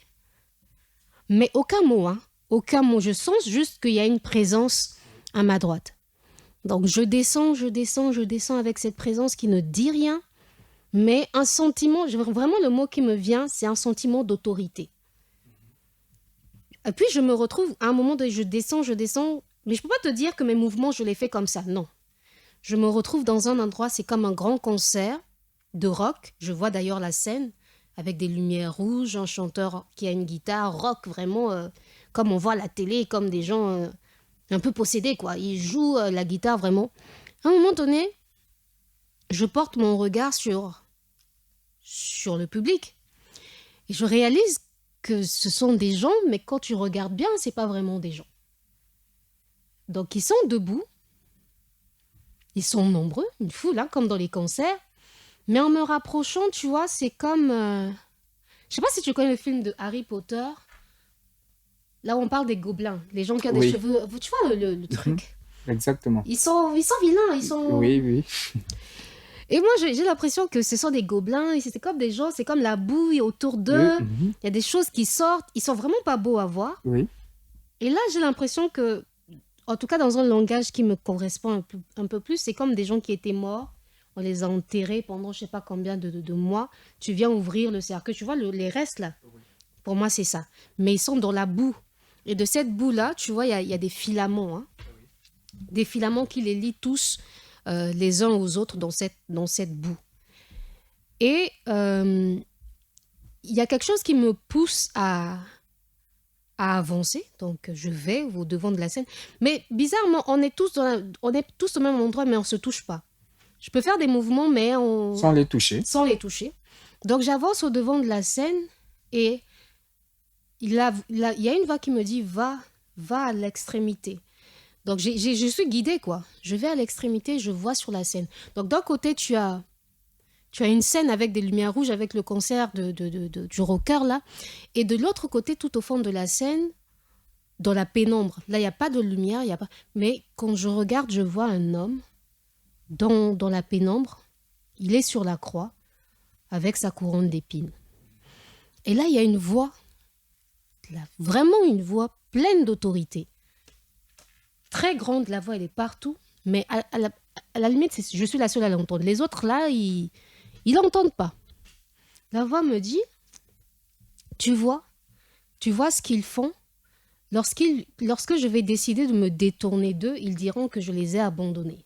mais aucun mot, hein. Aucun mot. Je sens juste qu'il y a une présence à ma droite. Donc je descends avec cette présence qui ne dit rien, mais un sentiment, vraiment le mot qui me vient, c'est un sentiment d'autorité. Et puis je me retrouve, à un moment donné, je descends, mais je ne peux pas te dire que mes mouvements, je les fais comme ça, non. Je me retrouve dans un endroit, c'est comme un grand concert de rock. Je vois d'ailleurs la scène avec des lumières rouges, un chanteur qui a une guitare rock, vraiment comme on voit à la télé, comme des gens un peu possédés, quoi. Ils jouent la guitare vraiment. À un moment donné, je porte mon regard sur le public et je réalise que ce sont des gens, mais quand tu regardes bien, c'est pas vraiment des gens. Donc ils sont debout, ils sont nombreux, une foule, hein, comme dans les concerts. Mais en me rapprochant, tu vois, c'est comme... Je sais pas si tu connais le film de Harry Potter. Là où on parle des gobelins, les gens qui ont des Oui. cheveux... Tu vois le truc. Exactement. Ils sont vilains, ils sont... Oui, oui. Et moi, j'ai l'impression que ce sont des gobelins, et c'est comme des gens, c'est comme la bouille autour d'eux. Oui. Mhm. Il y a des choses qui sortent, ils sont vraiment pas beaux à voir. Oui. Et là, j'ai l'impression que, en tout cas dans un langage qui me correspond un peu plus, c'est comme des gens qui étaient morts. On les a enterrés pendant je sais pas combien de mois. Tu viens ouvrir le cercueil, tu vois les restes là. Pour moi, c'est ça. Mais ils sont dans la boue. Et de cette boue-là, tu vois, il y a des filaments. Hein. Des filaments qui les lient tous les uns aux autres dans cette boue. Et il y a quelque chose qui me pousse à avancer. Donc, je vais au devant de la scène. Mais bizarrement, on est tous au même endroit, mais on ne se touche pas. Je peux faire des mouvements, mais Sans les toucher. sans les toucher. Donc, j'avance au devant de la scène et il y a une voix qui me dit « Va à l'extrémité ». Donc, je suis guidée, quoi. Je vais à l'extrémité, je vois sur la scène. Donc, d'un côté, tu as une scène avec des lumières rouges, avec le concert du rocker, là. Et de l'autre côté, tout au fond de la scène, dans la pénombre. Là, il n'y a pas de lumière, il y a pas... Mais quand je regarde, je vois un homme dans la pénombre. Il est sur la croix, avec sa couronne d'épines. Et là, il y a une voix, là, vraiment une voix pleine d'autorité. Très grande, la voix, elle est partout. Mais à la limite, je suis la seule à l'entendre. Les autres, là, ils n'entendent pas. La voix me dit, tu vois ce qu'ils font. Lorsque je vais décider de me détourner d'eux, ils diront que je les ai abandonnés.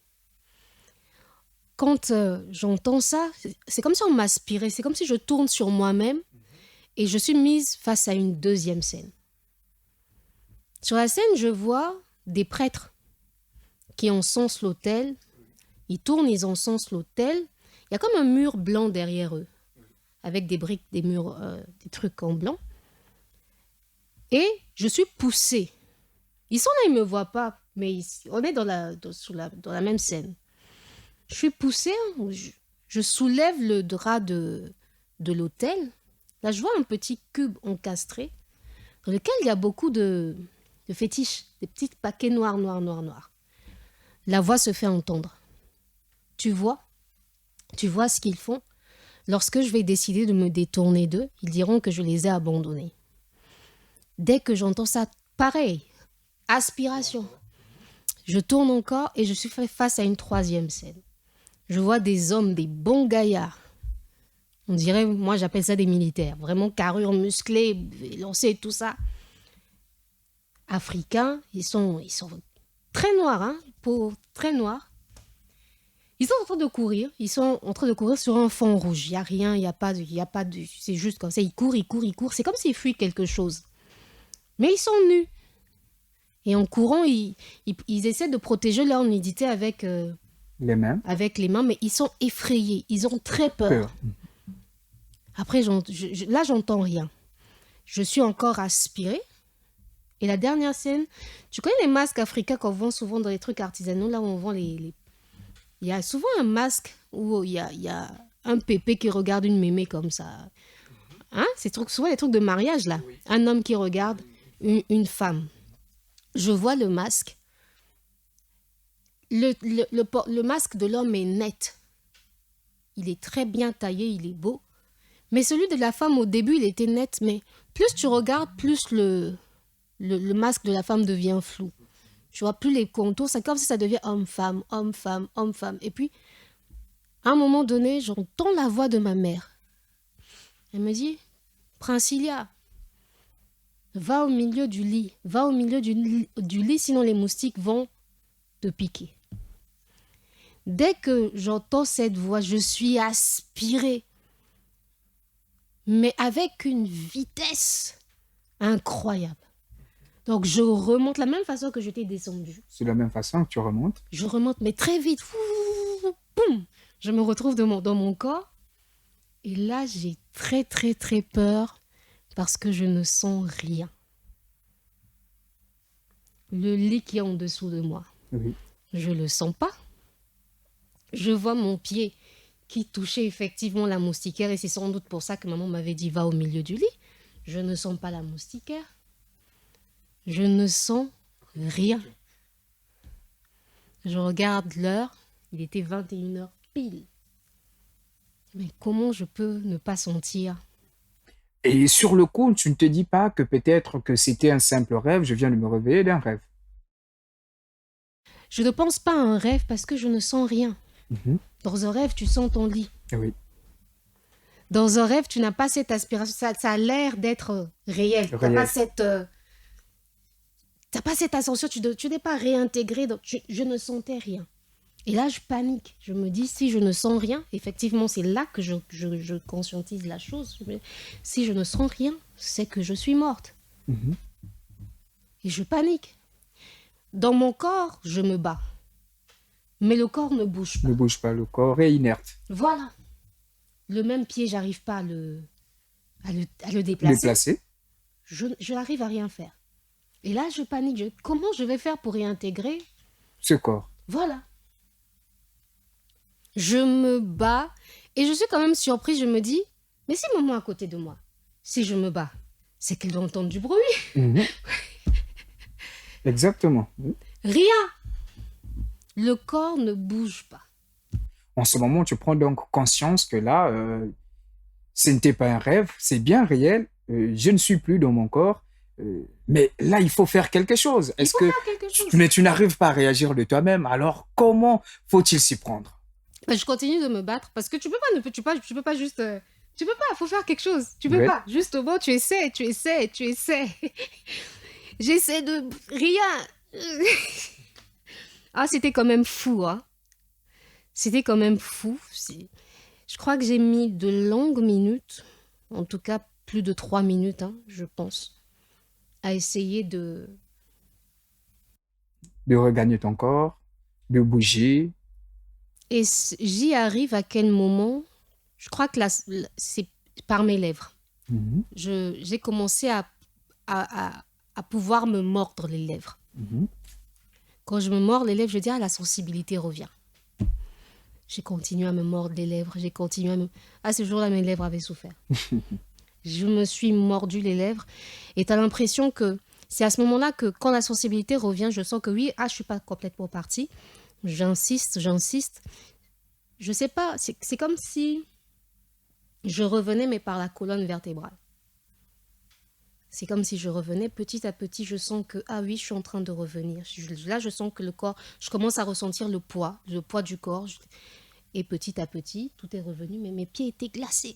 Quand j'entends ça, c'est comme si on m'aspirait, c'est comme si je tourne sur moi-même et je suis mise face à une deuxième scène. Sur la scène, je vois des prêtres qui encensent l'autel. Ils tournent, ils encensent l'autel. Il y a comme un mur blanc derrière eux, avec des briques, des murs, des trucs en blanc. Et je suis poussée. Ils sont là, ils ne me voient pas, mais on est dans la même scène. Je suis poussée, je soulève le drap de l'autel. Là, je vois un petit cube encastré dans lequel il y a beaucoup de fétiches, des petits paquets noirs, noirs, noirs, noirs. La voix se fait entendre. Tu vois ce qu'ils font. Lorsque je vais décider de me détourner d'eux, ils diront que je les ai abandonnés. Dès que j'entends ça, pareil, aspiration. Je tourne encore et je suis face à une troisième scène. Je vois des hommes, des bons gaillards. On dirait, moi j'appelle ça des militaires. Vraiment carrure musclée, lancée, tout ça. Africains, ils sont très noirs, hein, peau très noire. Ils sont en train de courir. Ils sont en train de courir sur un fond rouge. Il n'y a rien, il n'y a pas de... C'est juste comme ça. Ils courent, ils courent, ils courent. C'est comme s'ils fuient quelque chose. Mais ils sont nus. Et en courant, ils essaient de protéger leur nudité avec Les mêmes. les mains, mais ils sont effrayés. Ils ont très peur. Après, là, j'entends rien. Je suis encore aspirée. Et la dernière scène, tu connais les masques africains qu'on vend souvent dans les trucs artisanaux, là où on vend les... Il y a souvent un masque où il y a un pépé qui regarde une mémé comme ça. Hein? C'est souvent les trucs de mariage, là. Oui. Un homme qui regarde une femme. Je vois le masque. Le masque de l'homme est net. Il est très bien taillé, il est beau. Mais celui de la femme, au début, il était net. Mais plus tu regardes, plus le masque de la femme devient flou. Tu vois plus les contours. C'est comme si ça devient homme-femme, homme-femme, homme-femme. Et puis, à un moment donné, j'entends la voix de ma mère. Elle me dit, Princilia, va au milieu du lit. Va au milieu du lit, sinon les moustiques vont te piquer. Dès que j'entends cette voix, je suis aspirée. Mais avec une vitesse incroyable. Donc, je remonte la même façon que j'étais descendue. C'est la même façon que tu remontes. Je remonte, mais très vite. Boum, je me retrouve dans mon corps. Et là, j'ai très, très, très peur parce que je ne sens rien. Le lit qui est en dessous de moi, oui. Je ne le sens pas. Je vois mon pied qui touchait effectivement la moustiquaire et c'est sans doute pour ça que maman m'avait dit « va au milieu du lit ». Je ne sens pas la moustiquaire. Je ne sens rien. Je regarde l'heure, il était 21h pile. Mais comment je peux ne pas sentir? Et sur le coup, tu ne te dis pas que peut-être que c'était un simple rêve, je viens de me réveiller d'un rêve? Je ne pense pas à un rêve parce que je ne sens rien. Dans un rêve, tu sens ton lit. Oui. Dans un rêve, tu n'as pas cette aspiration. Ça a l'air d'être réel. Tu n'as pas cette ascension. Tu n'es pas réintégré. Donc je ne sentais rien. Et là, je panique. Je me dis, si je ne sens rien, effectivement, c'est là que je conscientise la chose. Si je ne sens rien, c'est que je suis morte. Et je panique. Dans mon corps, je me bats. Mais le corps ne bouge pas. Ne bouge pas, le corps est inerte. Voilà. Le même pied, j'arrive pas à le déplacer. Je n'arrive à rien faire. Et là, je panique. Comment je vais faire pour réintégrer ce corps? Voilà. Je me bats et je suis quand même surprise. Je me dis, mais si maman est à côté de moi, si je me bats, c'est qu'elle doit entendre du bruit. Exactement. Rien. Le corps ne bouge pas. En ce moment, tu prends donc conscience que là, ce n'était pas un rêve, c'est bien réel, je ne suis plus dans mon corps, mais là, il faut faire quelque chose. Mais tu n'arrives pas à réagir de toi-même, alors comment faut-il s'y prendre? Je continue de me battre parce que tu peux pas juste... tu peux pas, faut faire quelque chose. Tu peux pas. Juste au moment, tu essaies. J'essaie de... Rien. Ah, c'était quand même fou, hein. C'était quand même fou. Je crois que j'ai mis de longues minutes, en tout cas plus de 3 minutes, hein, je pense, à essayer de de regagner ton corps, de bouger. Et j'y arrive à quel moment? Je crois que c'est par mes lèvres. Mhm, J'ai commencé à, à, à pouvoir me mordre les lèvres. mhm. Quand je me mords les lèvres, je dis, ah, la sensibilité revient. J'ai continué à me mordre les lèvres, j'ai continué à me... À ce jour-là, mes lèvres avaient souffert. Je me suis mordu les lèvres et tu as l'impression que c'est à ce moment-là que quand la sensibilité revient, je sens que oui, ah, je suis pas complètement partie. J'insiste, j'insiste. Je sais pas, c'est comme si je revenais, mais par la colonne vertébrale. C'est comme si je revenais petit à petit, je sens que, ah oui, je suis en train de revenir. Là, je sens que le corps, je commence à ressentir le poids du corps. Et petit à petit, tout est revenu, mais mes pieds étaient glacés.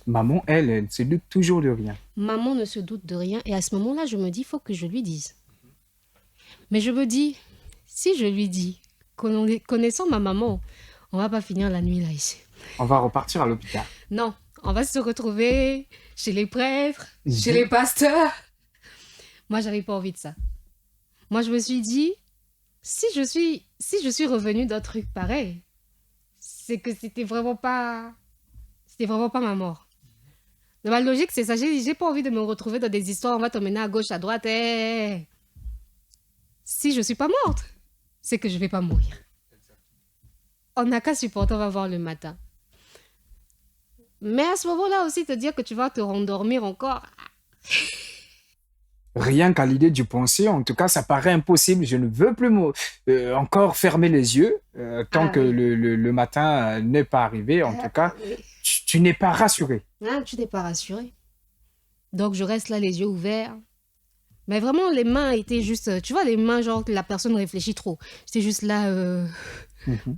Maman, elle se doute toujours de rien. Maman ne se doute de rien. Et à ce moment-là, je me dis, il faut que je lui dise. Mais je me dis, si je lui dis, connaissant ma maman, on va pas finir la nuit là ici. On va repartir à l'hôpital. Non, on va se retrouver chez les prêtres, chez Mhm. les pasteurs. Moi, j'avais pas envie de ça. Moi, je me suis dit, si je suis revenue d'un truc pareil, c'est que c'était vraiment pas ma mort. Ma logique, c'est ça. J'ai pas envie de me retrouver dans des histoires, on va t'emmener à gauche, à droite. Si je suis pas morte, c'est que je vais pas mourir. On n'a qu'à supporter, on va voir le matin. Mais à ce moment-là aussi, te dire que tu vas te rendormir encore. Rien qu'à l'idée d'y penser, en tout cas, ça paraît impossible. Je ne veux plus encore fermer les yeux tant Ah que oui. le matin n'est pas arrivé. En tout cas, Oui. tu n'es pas rassuré. Ah, tu n'es pas rassuré. Donc, je reste là, les yeux ouverts. Mais vraiment, les mains étaient juste... Tu vois, les mains, genre, que la personne réfléchit trop. J'étais juste là... Mhm.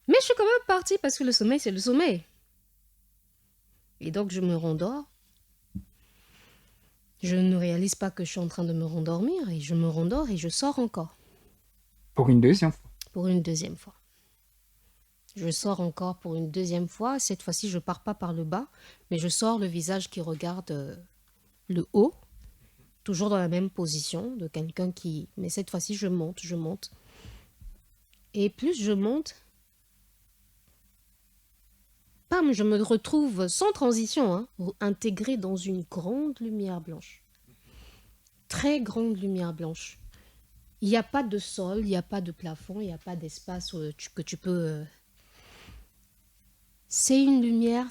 Mais je suis quand même partie parce que le sommeil, c'est le sommeil. Et donc, je me rendors. Je ne réalise pas que je suis en train de me rendormir. Et je me rendors et je sors encore. Pour une deuxième fois. Pour une deuxième fois. Je sors encore pour une deuxième fois. Cette fois-ci, je pars pas par le bas. Mais je sors le visage qui regarde le haut. Toujours dans la même position de quelqu'un qui... Mais cette fois-ci, je monte, je monte. Et plus je monte, pam, je me retrouve sans transition, hein, intégrée dans une grande lumière blanche. Très grande lumière blanche. Il n'y a pas de sol, il n'y a pas de plafond, il n'y a pas d'espace que tu peux... C'est une lumière...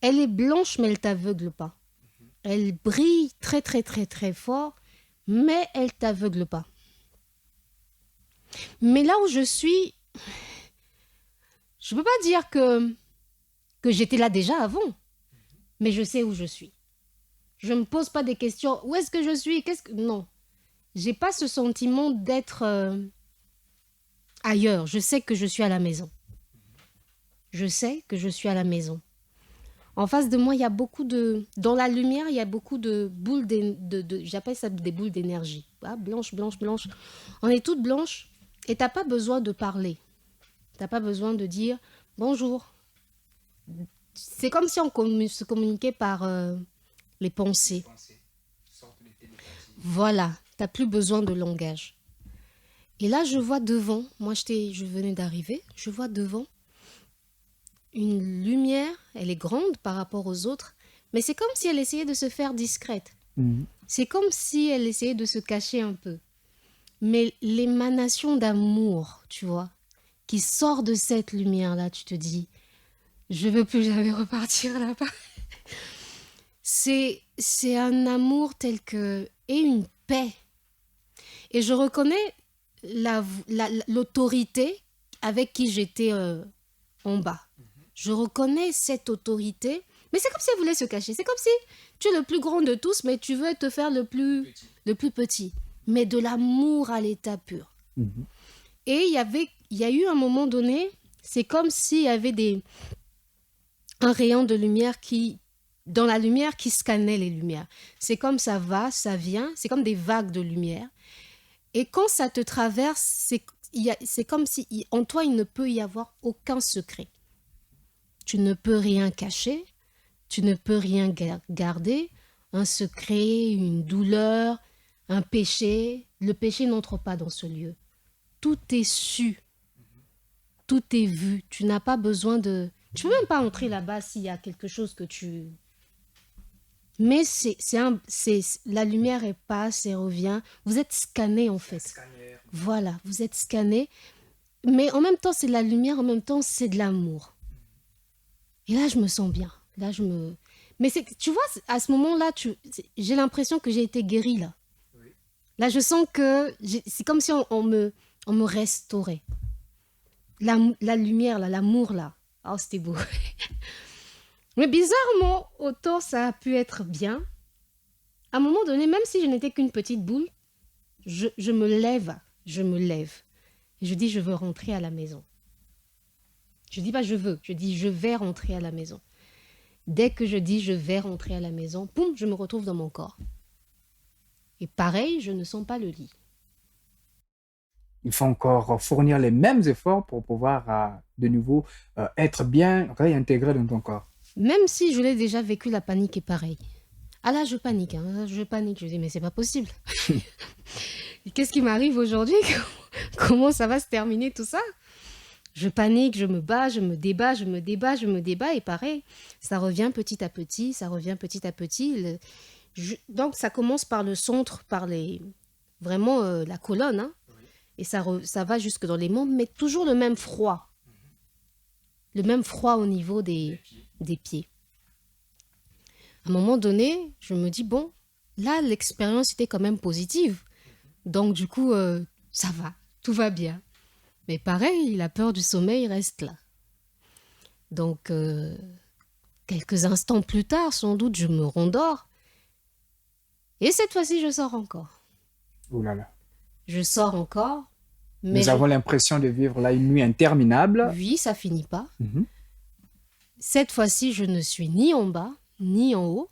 Elle est blanche, mais elle t'aveugle pas. Elle brille très, très, très, très fort, mais elle t'aveugle pas. Mais là où je suis, je peux pas dire que j'étais là déjà avant, mais je sais où je suis. Je me pose pas des questions. Où est-ce que je suis? Non, j'ai pas ce sentiment d'être ailleurs. Je sais que je suis à la maison. Je sais que je suis à la maison. En face de moi, il y a beaucoup de... Dans la lumière, il y a beaucoup de boules j'appelle ça des boules d'énergie. Ah, blanche, blanche, blanche. On est toutes blanches et t'as pas besoin de parler. T'as pas besoin de dire bonjour. C'est comme si on se communiquait par les pensées. Voilà, t'as plus besoin de langage. Et là, je vois devant, moi je venais d'arriver, je vois devant une lumière, elle est grande par rapport aux autres, mais c'est comme si elle essayait de se faire discrète. Mhm. C'est comme si elle essayait de se cacher un peu. Mais l'émanation d'amour, tu vois, qui sort de cette lumière-là, tu te dis, je veux plus jamais repartir là-bas. C'est un amour tel que... et une paix. Et je reconnais l'autorité avec qui j'étais en bas. Je reconnais cette autorité, mais c'est comme si elle voulait se cacher. C'est comme si tu es le plus grand de tous, mais tu veux te faire le plus petit. Mais de l'amour à l'état pur. Mhm. Et il y a eu un moment donné, c'est comme s'il y avait un rayon de lumière dans la lumière qui scannait les lumières. C'est comme ça va, ça vient, c'est comme des vagues de lumière. Et quand ça te traverse, c'est comme si en toi, il ne peut y avoir aucun secret. Tu ne peux rien cacher, tu ne peux rien garder, un secret, une douleur, un péché. Le péché n'entre pas dans ce lieu. Tout est su, tout est vu. Tu n'as pas besoin de... Tu ne peux même pas entrer là-bas s'il y a quelque chose que tu... Mais la lumière est passe et revient. Vous êtes scanné en fait. Voilà, vous êtes scanné. Mais en même temps, c'est de la lumière, en même temps, c'est de l'amour. Et là, je me sens bien. Là, Mais tu vois, à ce moment-là, j'ai l'impression que j'ai été guérie là. Là, je sens que c'est comme si on me restaurait. La lumière, là, l'amour, là. Oh, c'était beau. Mais bizarrement, autant ça a pu être bien, à un moment donné, même si je n'étais qu'une petite boule, je me lève. Et je dis, je veux rentrer à la maison. Je dis pas je veux, je dis je vais rentrer à la maison. Dès que je dis je vais rentrer à la maison, boum, je me retrouve dans mon corps. Et pareil, je ne sens pas le lit. Il faut encore fournir les mêmes efforts pour pouvoir de nouveau être bien réintégré dans ton corps. Même si je l'ai déjà vécu, la panique est pareille. Ah là, je panique, hein, je panique. Je dis, mais c'est pas possible. Qu'est-ce qui m'arrive aujourd'hui? Comment ça va se terminer tout ça? Je panique, je me bats, je me débat, je me débat, je me débat. Et pareil, ça revient petit à petit, ça revient petit à petit. Donc, ça commence par le centre, par vraiment la colonne. Hein, et ça va jusque dans les membres, mais toujours le même froid. Le même froid au niveau des pieds. À un moment donné, je me dis, bon, là, l'expérience était quand même positive. Donc, du coup, ça va, tout va bien. Mais pareil, la peur du sommeil reste là. Donc, quelques instants plus tard, sans doute, je me rendors. Et cette fois-ci, je sors encore. Ouh là là. Je sors encore. Mais Nous avons l'impression de vivre là une nuit interminable. Oui, ça finit pas. Cette fois-ci, je ne suis ni en bas, ni en haut.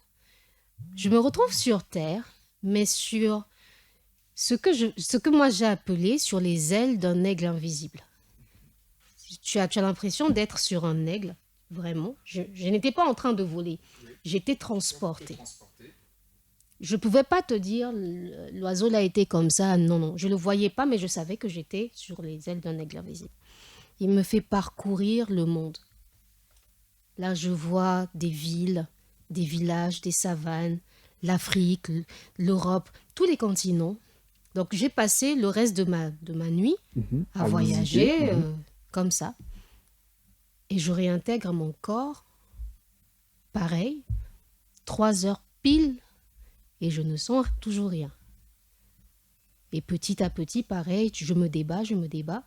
Je me retrouve sur terre, mais sur ce que moi j'ai appelé sur les ailes d'un aigle invisible. Tu as l'impression d'être sur un aigle, vraiment. Je n'étais pas en train de voler, j'étais transportée. Je ne pouvais pas te dire, l'oiseau là était comme ça, non, je ne le voyais pas, mais je savais que j'étais sur les ailes d'un aigle invisible. Il me fait parcourir le monde. Là, je vois des villes, des villages, des savanes, l'Afrique, l'Europe, tous les continents. Donc, j'ai passé le reste de ma nuit à voyager comme ça. Et je réintègre mon corps, pareil, 3 heures pile, et je ne sens toujours rien. Et petit à petit, pareil, je me débat.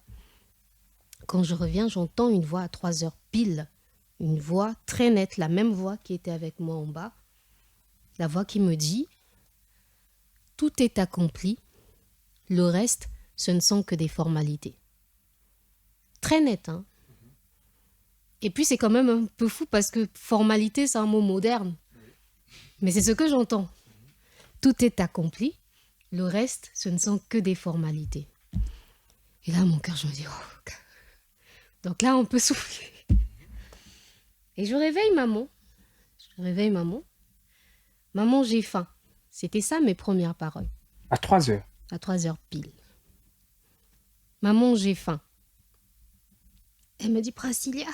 Quand je reviens, j'entends une voix à 3 heures pile. Une voix très nette, la même voix qui était avec moi en bas. La voix qui me dit « Tout est accompli, le reste, ce ne sont que des formalités. » Très net, hein. Et puis c'est quand même un peu fou parce que formalité, c'est un mot moderne. Mais c'est ce que j'entends. Tout est accompli, le reste, ce ne sont que des formalités. Et là, mon cœur, je me dis « Oh !» Donc là, on peut souffler. Et je réveille maman. Maman, j'ai faim. C'était ça mes premières paroles. À 3 heures. À 3 heures pile. Maman, j'ai faim. Elle me dit, Priscilla,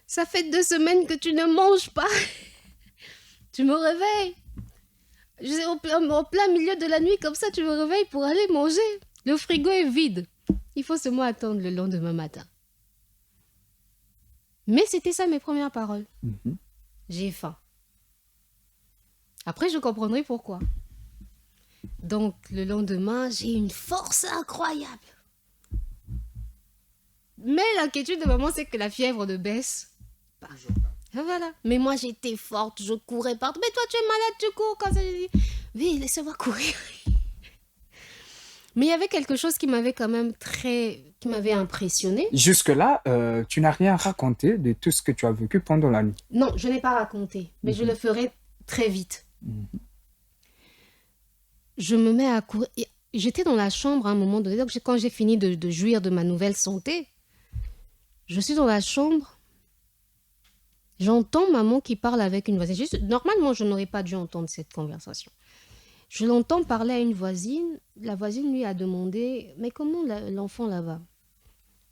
ça fait 2 semaines que tu ne manges pas. Tu me réveilles. En plein milieu de la nuit, comme ça, tu me réveilles pour aller manger. Le frigo est vide. Il faut seulement attendre le lendemain matin. Mais c'était ça mes premières paroles. J'ai faim. Après, je comprendrai pourquoi. Donc, le lendemain, j'ai une force incroyable. Mais l'inquiétude de maman, c'est que la fièvre ne baisse pas. Voilà. Mais moi, j'étais forte, je courais partout. Mais toi, tu es malade, tu cours. Quand ça, j'ai dit, oui, laissez-moi courir. Mais il y avait quelque chose qui m'avait quand même qui m'avait impressionnée. Jusque-là, tu n'as rien raconté de tout ce que tu as vécu pendant la nuit. Non, je n'ai pas raconté, mais je le ferai très vite. Je me mets à courir. J'étais dans la chambre à un moment donné. Donc, quand j'ai fini de jouir de ma nouvelle santé, je suis dans la chambre. J'entends maman qui parle avec une voix. Normalement, je n'aurais pas dû entendre cette conversation. Je l'entends parler à une voisine. La voisine lui a demandé, mais comment l'enfant là va?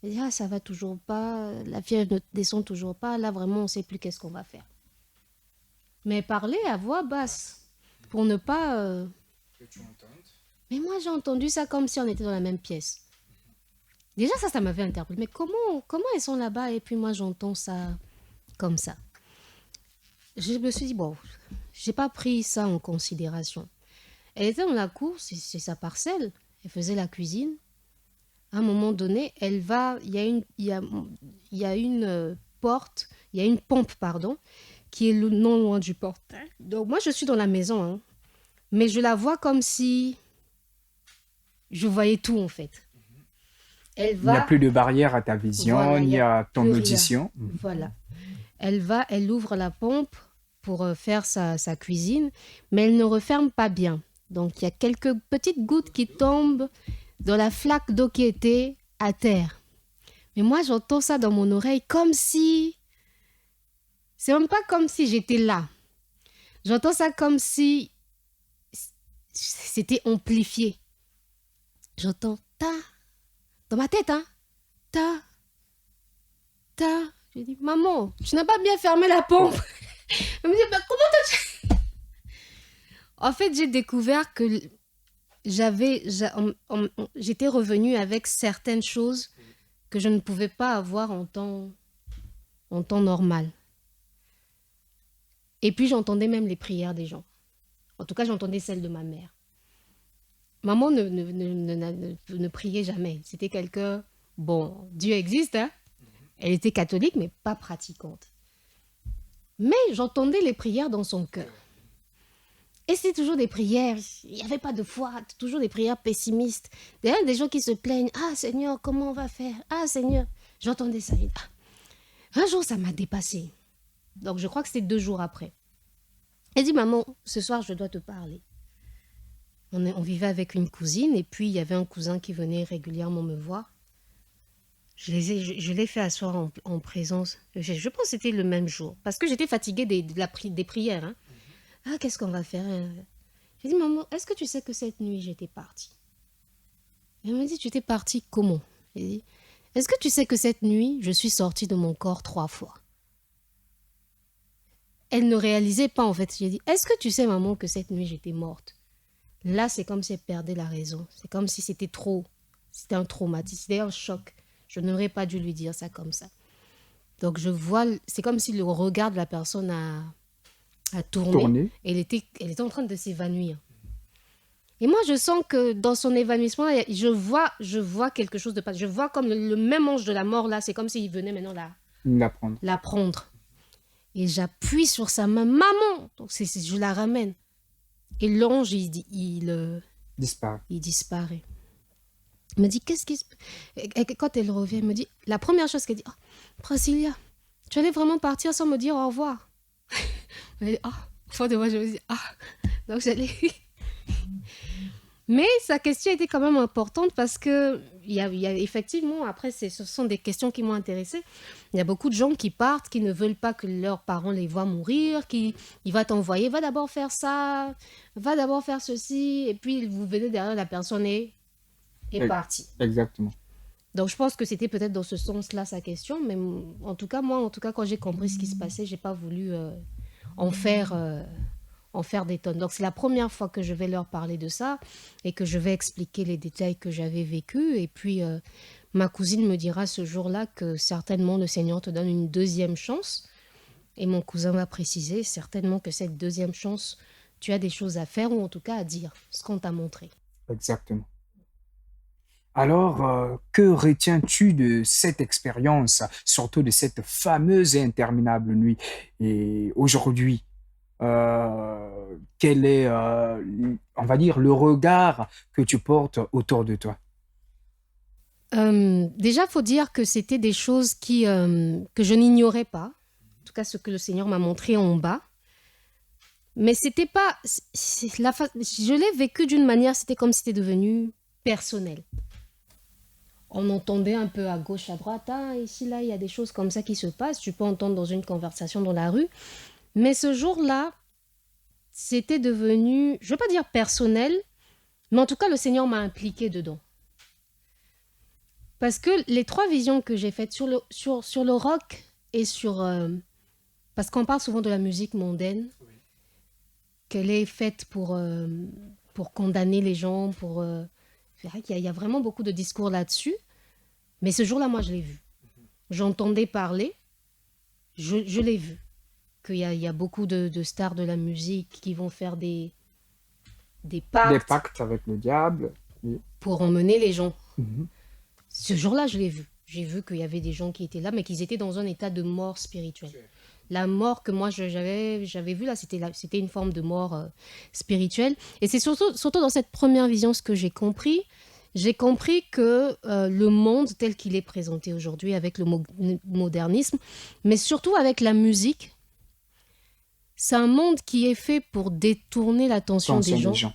Elle dit, ah, ça va toujours pas, la fièvre ne descend toujours pas, là vraiment on ne sait plus qu'est-ce qu'on va faire. Mais parler à voix basse, pour ne pas... Mais moi j'ai entendu ça comme si on était dans la même pièce. Déjà ça m'avait interpellé. Mais comment ils sont là-bas et puis moi j'entends ça comme ça. Je me suis dit, bon, j'ai pas pris ça en considération. Elle était dans la cour, c'est sa parcelle, elle faisait la cuisine. À un moment donné, elle va, il y a une porte, il y a une pompe, pardon, qui est non loin du portail. Donc moi, je suis dans la maison, hein, mais je la vois comme si je voyais tout, en fait. Elle Il n'y a va, plus de barrière à ta vision, voilà, il n'y ni a à ton plus rien. audition. Voilà. Elle ouvre la pompe pour faire sa cuisine, mais elle ne referme pas bien. Donc il y a quelques petites gouttes qui tombent dans la flaque d'eau qui était à terre. Mais moi, j'entends ça dans mon oreille comme si... C'est même pas comme si j'étais là. J'entends ça comme si c'était amplifié. J'entends ta, dans ma tête, hein. Ta, ta. Je dis, maman, tu n'as pas bien fermé la pompe. Elle me dit, bah, comment t'as... En fait, j'ai découvert que j'étais revenue avec certaines choses que je ne pouvais pas avoir en temps normal. Et puis j'entendais même les prières des gens. En tout cas, j'entendais celles de ma mère. Maman ne priait jamais. C'était quelqu'un... Bon, Dieu existe, hein? Elle était catholique, mais pas pratiquante. Mais j'entendais les prières dans son cœur. Et c'est toujours des prières, il n'y avait pas de foi, toujours des prières pessimistes. D'ailleurs, des gens qui se plaignent, ah Seigneur, comment on va faire? Ah Seigneur, j'entendais ça. Un jour, ça m'a dépassé. Donc, je crois que c'était 2 jours après. Elle dit, maman, ce soir, je dois te parler. On vivait avec une cousine et puis il y avait un cousin qui venait régulièrement me voir. Je l'ai fait asseoir en présence. Je pense que c'était le même jour parce que j'étais fatiguée des prières. Hein. Ah, qu'est-ce qu'on va faire? J'ai dit, maman, est-ce que tu sais que cette nuit, j'étais partie? Elle m'a dit, tu étais partie comment? J'ai dit, est-ce que tu sais que cette nuit, je suis sortie de mon corps 3 fois? Elle ne réalisait pas en fait. J'ai dit, est-ce que tu sais, maman, que cette nuit, j'étais morte? Là, c'est comme si elle perdait la raison. C'est comme si c'était trop. C'était un traumatisme, c'était un choc. Je n'aurais pas dû lui dire ça comme ça. Donc, je vois, c'est comme si le regard de la personne a tourné. Elle était en train de s'évanouir. Et moi, je sens que dans son évanouissement, je vois quelque chose de pas. Je vois comme le même ange de la mort là. C'est comme s'il venait maintenant la prendre. Et j'appuie sur sa main. Maman! Donc, je la ramène. Et l'ange, il disparaît. Elle me dit, qu'est-ce qui se... Et quand elle revient, elle me dit, la première chose qu'elle dit, oh, Priscilla, tu allais vraiment partir sans me dire au revoir. Elle dit, au fond de moi, je me dis, donc j'allais... Mais sa question était quand même importante parce que il y a effectivement, après, ce sont des questions qui m'ont intéressée. Il y a beaucoup de gens qui partent, qui ne veulent pas que leurs parents les voient mourir, il va t'envoyer, va d'abord faire ça, va d'abord faire ceci, et puis vous venez derrière, la personne est partie. Exactement. Donc je pense que c'était peut-être dans ce sens-là sa question, mais en tout cas, quand j'ai compris ce qui se passait, j'ai pas voulu en faire des tonnes. Donc c'est la première fois que je vais leur parler de ça et que je vais expliquer les détails que j'avais vécus. Et puis ma cousine me dira ce jour-là que certainement le Seigneur te donne une deuxième chance. Et mon cousin va préciser certainement que cette deuxième chance, tu as des choses à faire ou en tout cas à dire, ce qu'on t'a montré. Exactement. Alors, que retiens-tu de cette expérience, surtout de cette fameuse et interminable nuit? Et aujourd'hui, quel est, on va dire, le regard que tu portes autour de toi? Déjà, il faut dire que c'était des choses que je n'ignorais pas. En tout cas, ce que le Seigneur m'a montré en bas. Mais c'était pas... je l'ai vécu d'une manière, c'était comme si c'était devenu personnel. On entendait un peu à gauche, à droite, ici, là, il y a des choses comme ça qui se passent. Tu peux entendre dans une conversation dans la rue. Mais ce jour-là, c'était devenu, je ne veux pas dire personnel, mais en tout cas, le Seigneur m'a impliqué dedans. Parce que les 3 visions que j'ai faites sur le rock et parce qu'on parle souvent de la musique mondaine, qu'elle est faite pour condamner les gens, c'est vrai qu'il y a vraiment beaucoup de discours là-dessus. Mais ce jour-là, moi, je l'ai vu. J'entendais parler, je l'ai vu. Il y a beaucoup de stars de la musique qui vont faire des Des pactes pactes avec le diable. Oui. pour emmener les gens. Mhm. Ce jour-là, je l'ai vu. J'ai vu qu'il y avait des gens qui étaient là, mais qu'ils étaient dans un état de mort spirituelle. La mort que moi j'avais vue là, c'était une forme de mort spirituelle. Et c'est surtout dans cette première vision ce que j'ai compris. J'ai compris que le monde tel qu'il est présenté aujourd'hui avec le modernisme, mais surtout avec la musique, c'est un monde qui est fait pour détourner l'attention des Attention des gens. gens.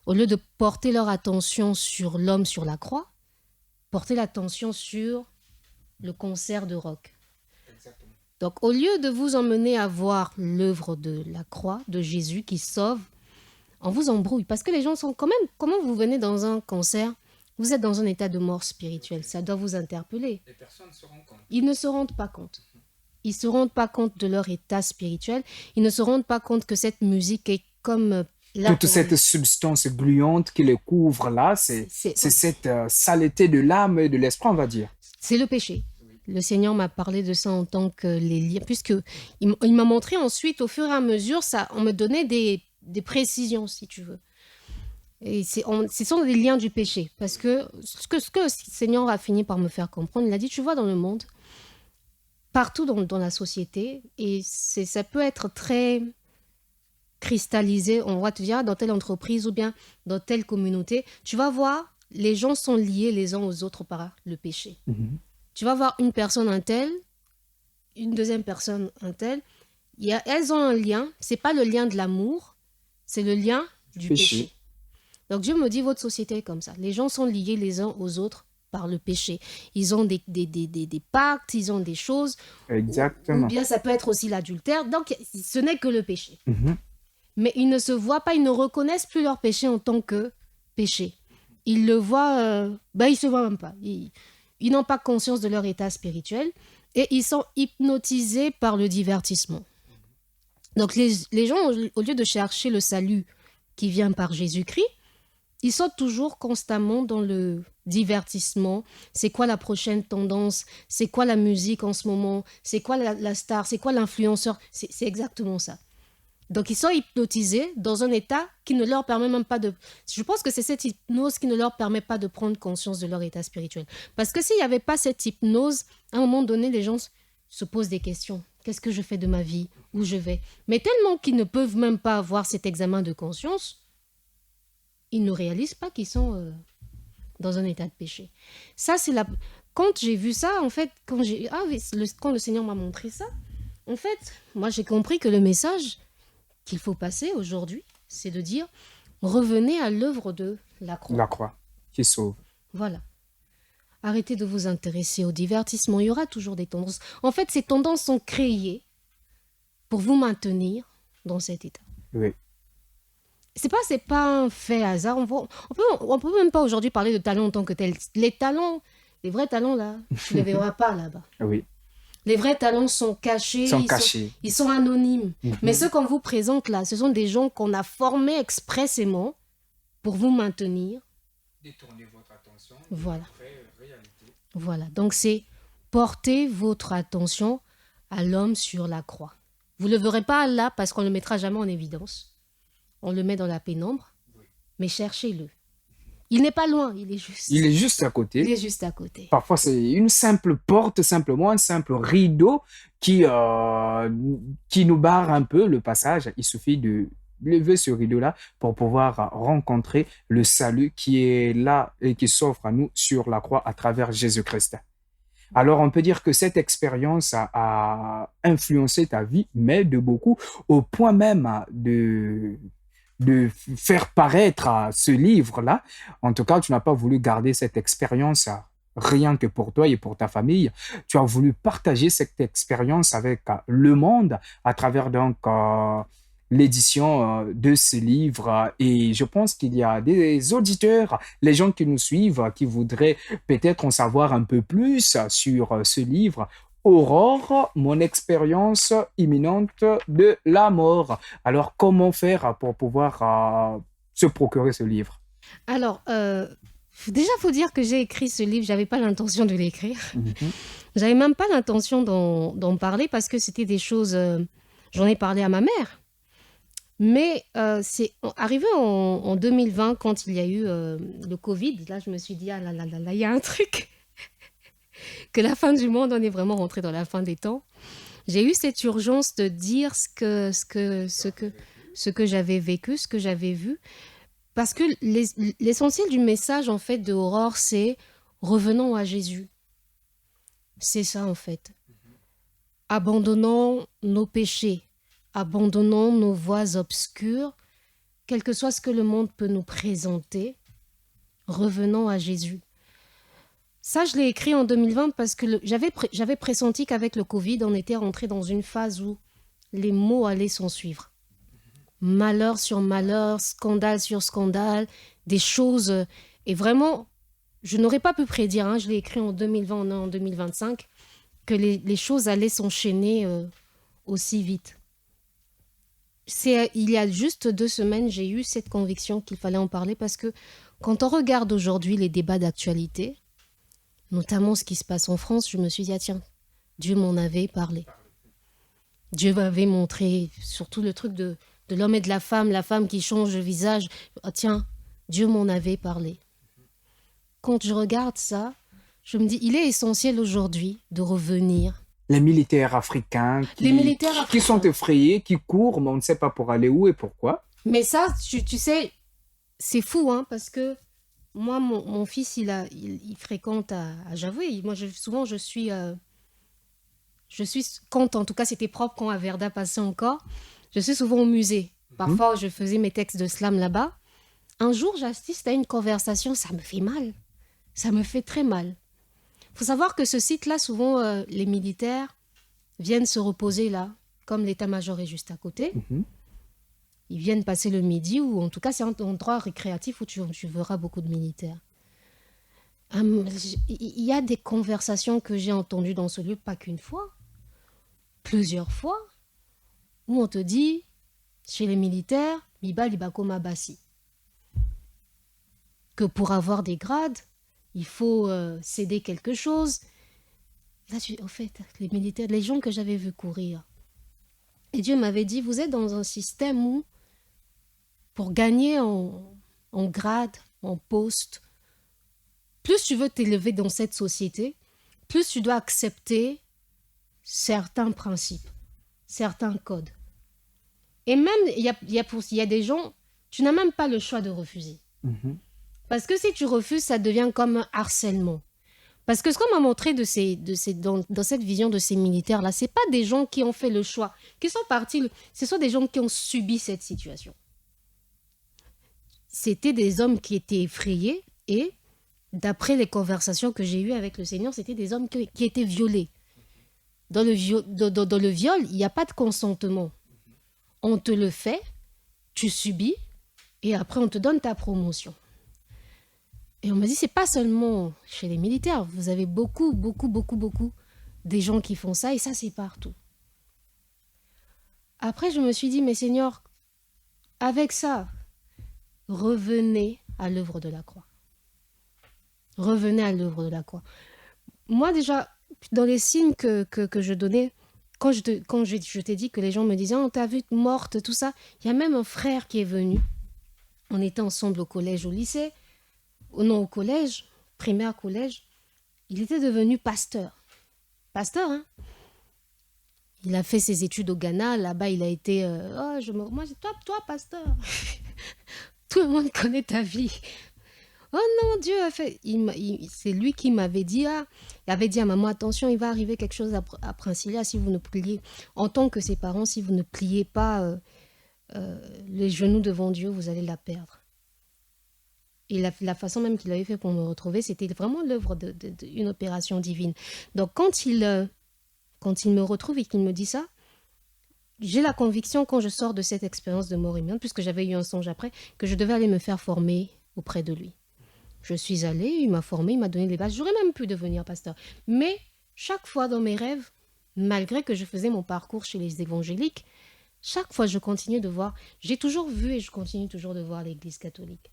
Au lieu de porter leur attention sur l'homme sur la croix, porter l'attention sur le concert de rock. Exactement. Donc, au lieu de vous emmener à voir l'œuvre de la croix de Jésus qui sauve, on vous embrouille. Parce que les gens sont quand même... Comment vous venez dans un concert, vous êtes dans un état de mort spirituelle. Ça doit vous interpeller. Les personnes se rendent compte. Ils ne se rendent pas compte. Ils ne se rendent pas compte de leur état spirituel. Ils ne se rendent pas compte que cette musique est comme... Toute cette substance gluante qui les couvre là, c'est cette saleté de l'âme et de l'esprit, on va dire. C'est le péché. Le Seigneur m'a parlé de ça en tant que les liens, puisque il m'a montré ensuite, au fur et à mesure, on me donnait des précisions, si tu veux. Et ce sont des liens du péché. Parce que ce que le Seigneur a fini par me faire comprendre, il a dit, tu vois, dans le monde, partout dans la société, et ça peut être très cristallisé, on va te dire, dans telle entreprise ou bien dans telle communauté, tu vas voir, les gens sont liés les uns aux autres par le péché. Mhm. Tu vas voir une personne un tel, une deuxième personne un tel, elles ont un lien, c'est pas le lien de l'amour, c'est le lien du péché. Donc Dieu me dit, votre société est comme ça. Les gens sont liés les uns aux autres par le péché. Ils ont des pactes, ils ont des choses. Exactement. Ou bien ça peut être aussi l'adultère. Donc ce n'est que le péché. Mhm. Mais ils ne se voient pas, ils ne reconnaissent plus leur péché en tant que péché. Ils le voient, ils ne se voient même pas. Ils n'ont pas conscience de leur état spirituel et ils sont hypnotisés par le divertissement. Donc les gens, au lieu de chercher le salut qui vient par Jésus-Christ, ils sont toujours constamment dans le divertissement. C'est quoi la prochaine tendance? C'est quoi la musique en ce moment? C'est quoi la star? C'est quoi l'influenceur? C'est exactement ça. Donc, ils sont hypnotisés dans un état qui ne leur permet même pas de... Je pense que c'est cette hypnose qui ne leur permet pas de prendre conscience de leur état spirituel. Parce que s'il n'y avait pas cette hypnose, à un moment donné, les gens se posent des questions. Qu'est-ce que je fais de ma vie? Où je vais? Mais tellement qu'ils ne peuvent même pas avoir cet examen de conscience, ils ne réalisent pas qu'ils sont dans un état de péché. Ça, c'est la... Quand j'ai vu ça, en fait, quand le Seigneur m'a montré ça, en fait, moi, j'ai compris que le message qu'il faut passer aujourd'hui, c'est de dire revenez à l'œuvre de la croix. La croix qui sauve. Voilà. Arrêtez de vous intéresser au divertissement. Il y aura toujours des tendances. En fait, ces tendances sont créées pour vous maintenir dans cet état. Oui. C'est pas un fait hasard. On peut même pas aujourd'hui parler de talent en tant que tel. Les talents, les vrais talents là, tu les verras pas là-bas. Oui. Les vrais talents sont cachés, ils sont anonymes. Mhm. Mais ceux qu'on vous présente là, ce sont des gens qu'on a formés expressément pour vous maintenir. Détournez votre attention. Voilà. Réalité. Voilà. Donc c'est porter votre attention à l'homme sur la croix. Vous ne le verrez pas là parce qu'on ne le mettra jamais en évidence. On le met dans la pénombre, mais cherchez-le. Il n'est pas loin, il est juste. Il est juste à côté. Il est juste à côté. Parfois, c'est une simple porte, simplement un simple rideau qui nous barre un peu le passage. Il suffit de lever ce rideau-là pour pouvoir rencontrer le salut qui est là et qui s'offre à nous sur la croix à travers Jésus-Christ. Alors, on peut dire que cette expérience a influencé ta vie, mais de beaucoup, au point même de faire paraître ce livre-là. En tout cas, tu n'as pas voulu garder cette expérience rien que pour toi et pour ta famille. Tu as voulu partager cette expérience avec le monde à travers donc l'édition de ce livre. Et je pense qu'il y a des auditeurs, les gens qui nous suivent, qui voudraient peut-être en savoir un peu plus sur ce livre. Aurore, mon expérience imminente de la mort. Alors, comment faire pour pouvoir se procurer ce livre? Alors, déjà, faut dire que j'ai écrit ce livre, j'avais pas l'intention de l'écrire. Mhm, J'avais même pas l'intention d'en parler parce que c'était des choses. J'en ai parlé à ma mère. Mais c'est arrivé en 2020 quand il y a eu le Covid. Là, je me suis dit, ah là là là là, il y a un truc. Que la fin du monde, on est vraiment rentré dans la fin des temps. J'ai eu cette urgence de dire ce que j'avais vécu, ce que j'avais vu. Parce que l'essentiel du message, en fait, de Aurore, c'est revenons à Jésus. C'est ça, en fait. Abandonnons nos péchés, abandonnons nos voies obscures, quel que soit ce que le monde peut nous présenter, revenons à Jésus. Ça, je l'ai écrit en 2020 parce que j'avais pressenti qu'avec le Covid, on était rentré dans une phase où les mots allaient s'en suivre. Malheur sur malheur, scandale sur scandale, des choses. Et vraiment, je n'aurais pas pu prédire, hein, je l'ai écrit en 2020, on est en 2025, que les choses allaient s'enchaîner aussi vite. Il y a juste 2 semaines, j'ai eu cette conviction qu'il fallait en parler parce que quand on regarde aujourd'hui les débats d'actualité, notamment ce qui se passe en France, je me suis dit, ah tiens, Dieu m'en avait parlé. Dieu m'avait montré, surtout le truc de l'homme et de la femme qui change de visage. Ah tiens, Dieu m'en avait parlé. Quand je regarde ça, je me dis, il est essentiel aujourd'hui de revenir. Les militaires africains Les militaires qui sont africains. effrayés, qui courent, mais on ne sait pas pour aller où et pourquoi. Mais ça, tu sais, c'est fou, hein, parce que moi, mon fils, il fréquente à Javoué. Moi, souvent, je suis quand, en tout cas, c'était propre quand Averda passait encore, je suis souvent au musée. Mhm, Parfois, je faisais mes textes de slam là-bas. Un jour, j'assiste à une conversation, ça me fait mal. Ça me fait très mal. Il faut savoir que ce site-là, souvent, les militaires viennent se reposer là, comme l'état-major est juste à côté. mhm. Ils viennent passer le midi, ou en tout cas, c'est un endroit récréatif où tu verras beaucoup de militaires. Il y a des conversations que j'ai entendues dans ce lieu, pas qu'une fois, plusieurs fois, où on te dit, chez les militaires, Biba Libakoma Bassi, que pour avoir des grades, il faut céder quelque chose. Là, au fait, les militaires, les gens que j'avais vus courir, et Dieu m'avait dit, vous êtes dans un système où, pour gagner en grade, en poste, plus tu veux t'élever dans cette société, plus tu dois accepter certains principes, certains codes. Et même, il y a des gens, tu n'as même pas le choix de refuser. Mhm. Parce que si tu refuses, ça devient comme un harcèlement. Parce que ce qu'on m'a montré dans cette vision de ces militaires-là, ce n'est pas des gens qui ont fait le choix, qui sont partis, ce sont des gens qui ont subi cette situation. C'était des hommes qui étaient effrayés et, d'après les conversations que j'ai eues avec le Seigneur, c'était des hommes qui étaient violés. Dans le viol, il n'y a pas de consentement. On te le fait, tu subis, et après on te donne ta promotion. Et on me dit, c'est pas seulement chez les militaires, vous avez beaucoup des gens qui font ça, et ça c'est partout. Après je me suis dit, mais Seigneur, avec ça, revenez à l'œuvre de la croix. Revenez à l'œuvre de la croix. Moi déjà, dans les signes que je donnais, quand je t'ai dit que les gens me disaient, on t'a vu morte, tout ça, il y a même un frère qui est venu. On était ensemble au collège, au lycée, non au collège, primaire, collège. Il était devenu pasteur. Pasteur, hein? Il a fait ses études au Ghana, là-bas il a été... toi, pasteur. Tout le monde connaît ta vie. Oh non, Dieu a fait... c'est lui qui m'avait dit, il avait dit à maman, attention, il va arriver quelque chose à Princilia si vous ne pliez. En tant que ses parents, si vous ne pliez pas les genoux devant Dieu, vous allez la perdre. Et la façon même qu'il avait fait pour me retrouver, c'était vraiment l'œuvre d'une opération divine. Donc quand il me retrouve et qu'il me dit ça, j'ai la conviction, quand je sors de cette expérience de mort imminente, puisque j'avais eu un songe après, que je devais aller me faire former auprès de lui. Je suis allée, il m'a formé, il m'a donné les bases. J'aurais même pu devenir pasteur. Mais chaque fois dans mes rêves, malgré que je faisais mon parcours chez les évangéliques, chaque fois je continuais de voir, j'ai toujours vu et je continue toujours de voir l'Église catholique.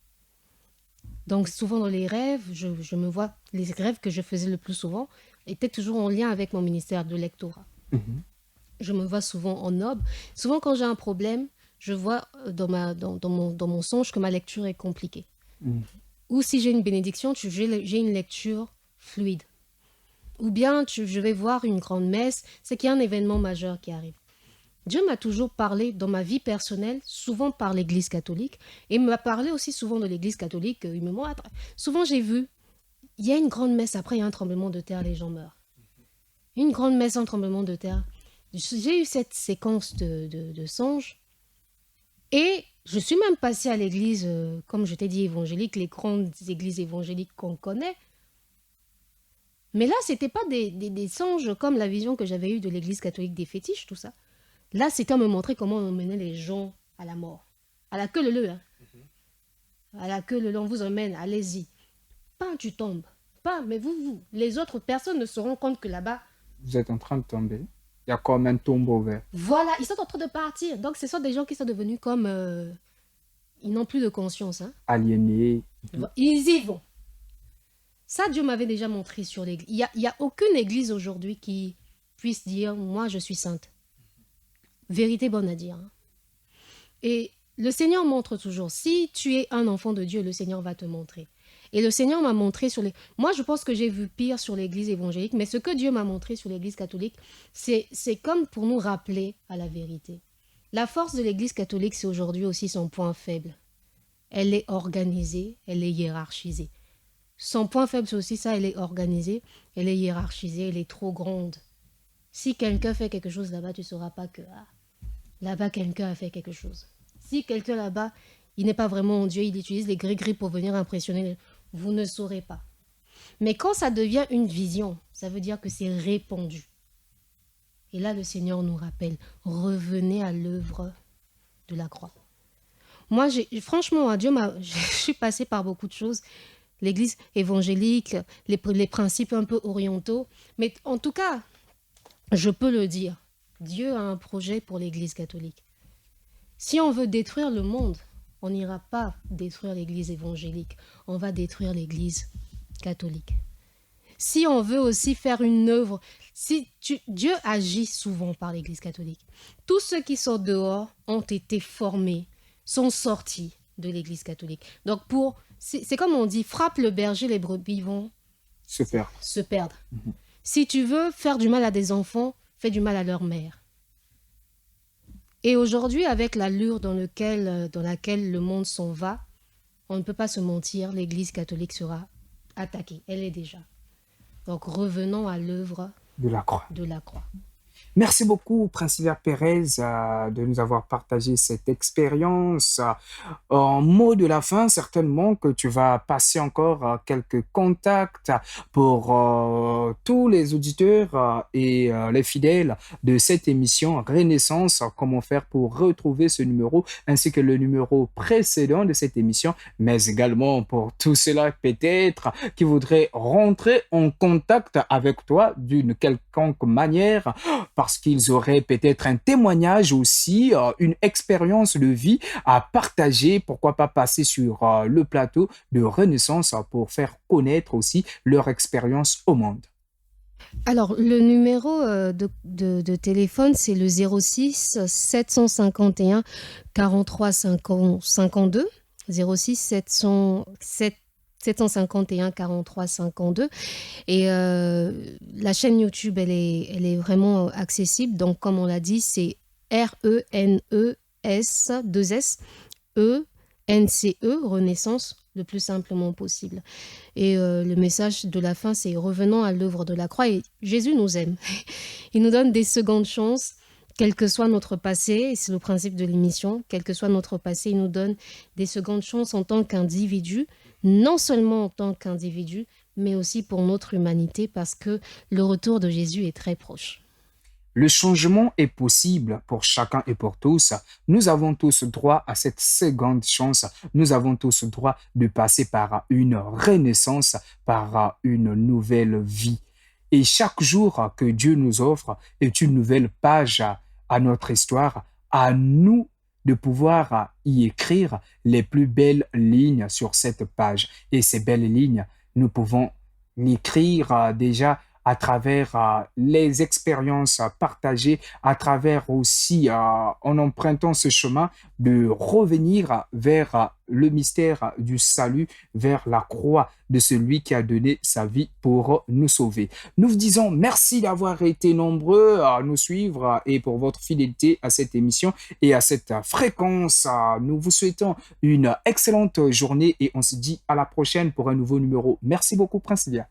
Donc souvent dans les rêves, je me vois, les rêves que je faisais le plus souvent étaient toujours en lien avec mon ministère de lectorat. Mhm. Je me vois souvent en aube. Souvent quand j'ai un problème, je vois dans mon songe que ma lecture est compliquée. Mhm. Ou si j'ai une bénédiction, j'ai une lecture fluide. Ou bien je vais voir une grande messe, c'est qu'il y a un événement majeur qui arrive. Dieu m'a toujours parlé dans ma vie personnelle, souvent par l'Église catholique, et m'a parlé aussi souvent de l'Église catholique. Souvent j'ai vu, il y a une grande messe, après il y a un tremblement de terre, les gens meurent. Une grande messe, un tremblement de terre. J'ai eu cette séquence de songes, et je suis même passée à l'église, comme je t'ai dit, évangélique, les grandes églises évangéliques qu'on connaît. Mais là, ce n'était pas des songes comme la vision que j'avais eue de l'église catholique des fétiches, tout ça. Là, c'était à me montrer comment on emmenait les gens à la mort. À la queue leu, hein. À la queue leu, on vous emmène, allez-y. Pas tu tombes. Pas, mais les autres personnes ne se rendent compte que là-bas, Vous êtes en train de tomber. Il y a comme un tombeau vert. voilà, ils sont en train de partir. Donc, ce sont des gens qui sont devenus comme... ils n'ont plus de conscience, hein. Aliéné. Ils y vont. Ça, Dieu m'avait déjà montré sur l'église. Il y a aucune église aujourd'hui qui puisse dire « Moi, je suis sainte ». Vérité bonne à dire, hein. Et le Seigneur montre toujours. Si tu es un enfant de Dieu, le Seigneur va te montrer. Et le Seigneur m'a montré sur les... Moi, je pense que j'ai vu pire sur l'église évangélique, mais ce que Dieu m'a montré sur l'église catholique, c'est comme pour nous rappeler à la vérité. La force de l'église catholique, c'est aujourd'hui aussi son point faible. Elle est organisée, elle est hiérarchisée. Son point faible, c'est aussi ça, elle est organisée, elle est hiérarchisée, elle est trop grande. Si quelqu'un fait quelque chose là-bas, tu ne sauras pas que là-bas, quelqu'un a fait quelque chose. Si quelqu'un là-bas, il n'est pas vraiment Dieu, il utilise les gris-gris pour venir impressionner, vous ne saurez pas. Mais quand ça devient une vision, ça veut dire que c'est répandu. Et là, le Seigneur nous rappelle, revenez à l'œuvre de la croix. Moi, franchement, je suis passée par beaucoup de choses. L'église évangélique, les principes un peu orientaux. Mais en tout cas, je peux le dire, Dieu a un projet pour l'église catholique. Si on veut détruire le monde, on n'ira pas détruire l'église évangélique, on va détruire l'église catholique. Si on veut aussi faire une œuvre, Dieu agit souvent par l'église catholique. Tous ceux qui sont dehors ont été formés, sont sortis de l'église catholique. Donc c'est comme on dit, frappe le berger, les brebis vont Se perdre. se perdre. Si tu veux faire du mal à des enfants, fais du mal à leur mère. Et aujourd'hui, avec l'allure dans laquelle le monde s'en va, on ne peut pas se mentir, l'église catholique sera attaquée. Elle est déjà. Donc revenons à l'œuvre De la croix. de la croix. Merci beaucoup, Prince Hilaire Pérez, de nous avoir partagé cette expérience. En mot de la fin, certainement que tu vas passer encore quelques contacts pour tous les auditeurs et les fidèles de cette émission Renaissance, comment faire pour retrouver ce numéro, ainsi que le numéro précédent de cette émission, mais également pour tous ceux-là peut-être qui voudraient rentrer en contact avec toi d'une quelconque manière, parce qu'ils auraient peut-être un témoignage aussi, une expérience de vie à partager, pourquoi pas passer sur le plateau de Renaissance pour faire connaître aussi leur expérience au monde. Alors, le numéro de téléphone, c'est le 06 751 43 52. 06 751 43 52. Et la chaîne YouTube, elle est vraiment accessible. Donc, comme on l'a dit, c'est RENES 2S ENCE, Renaissance, le plus simplement possible. Et le message de la fin, c'est revenons à l'œuvre de la croix. Et Jésus nous aime. Il nous donne des secondes chances, quel que soit notre passé. Et c'est le principe de l'émission. Quel que soit notre passé, il nous donne des secondes chances en tant qu'individu. Non seulement en tant qu'individu, mais aussi pour notre humanité, parce que le retour de Jésus est très proche. Le changement est possible pour chacun et pour tous. Nous avons tous droit à cette seconde chance. Nous avons tous droit de passer par une renaissance, par une nouvelle vie. Et chaque jour que Dieu nous offre est une nouvelle page à notre histoire, à nous de pouvoir y écrire les plus belles lignes sur cette page. Et ces belles lignes, nous pouvons l'écrire déjà à travers les expériences partagées, à travers aussi, en empruntant ce chemin, de revenir vers le mystère du salut, vers la croix de celui qui a donné sa vie pour nous sauver. Nous vous disons merci d'avoir été nombreux à nous suivre et pour votre fidélité à cette émission et à cette fréquence. Nous vous souhaitons une excellente journée et on se dit à la prochaine pour un nouveau numéro. Merci beaucoup, Prince Lia.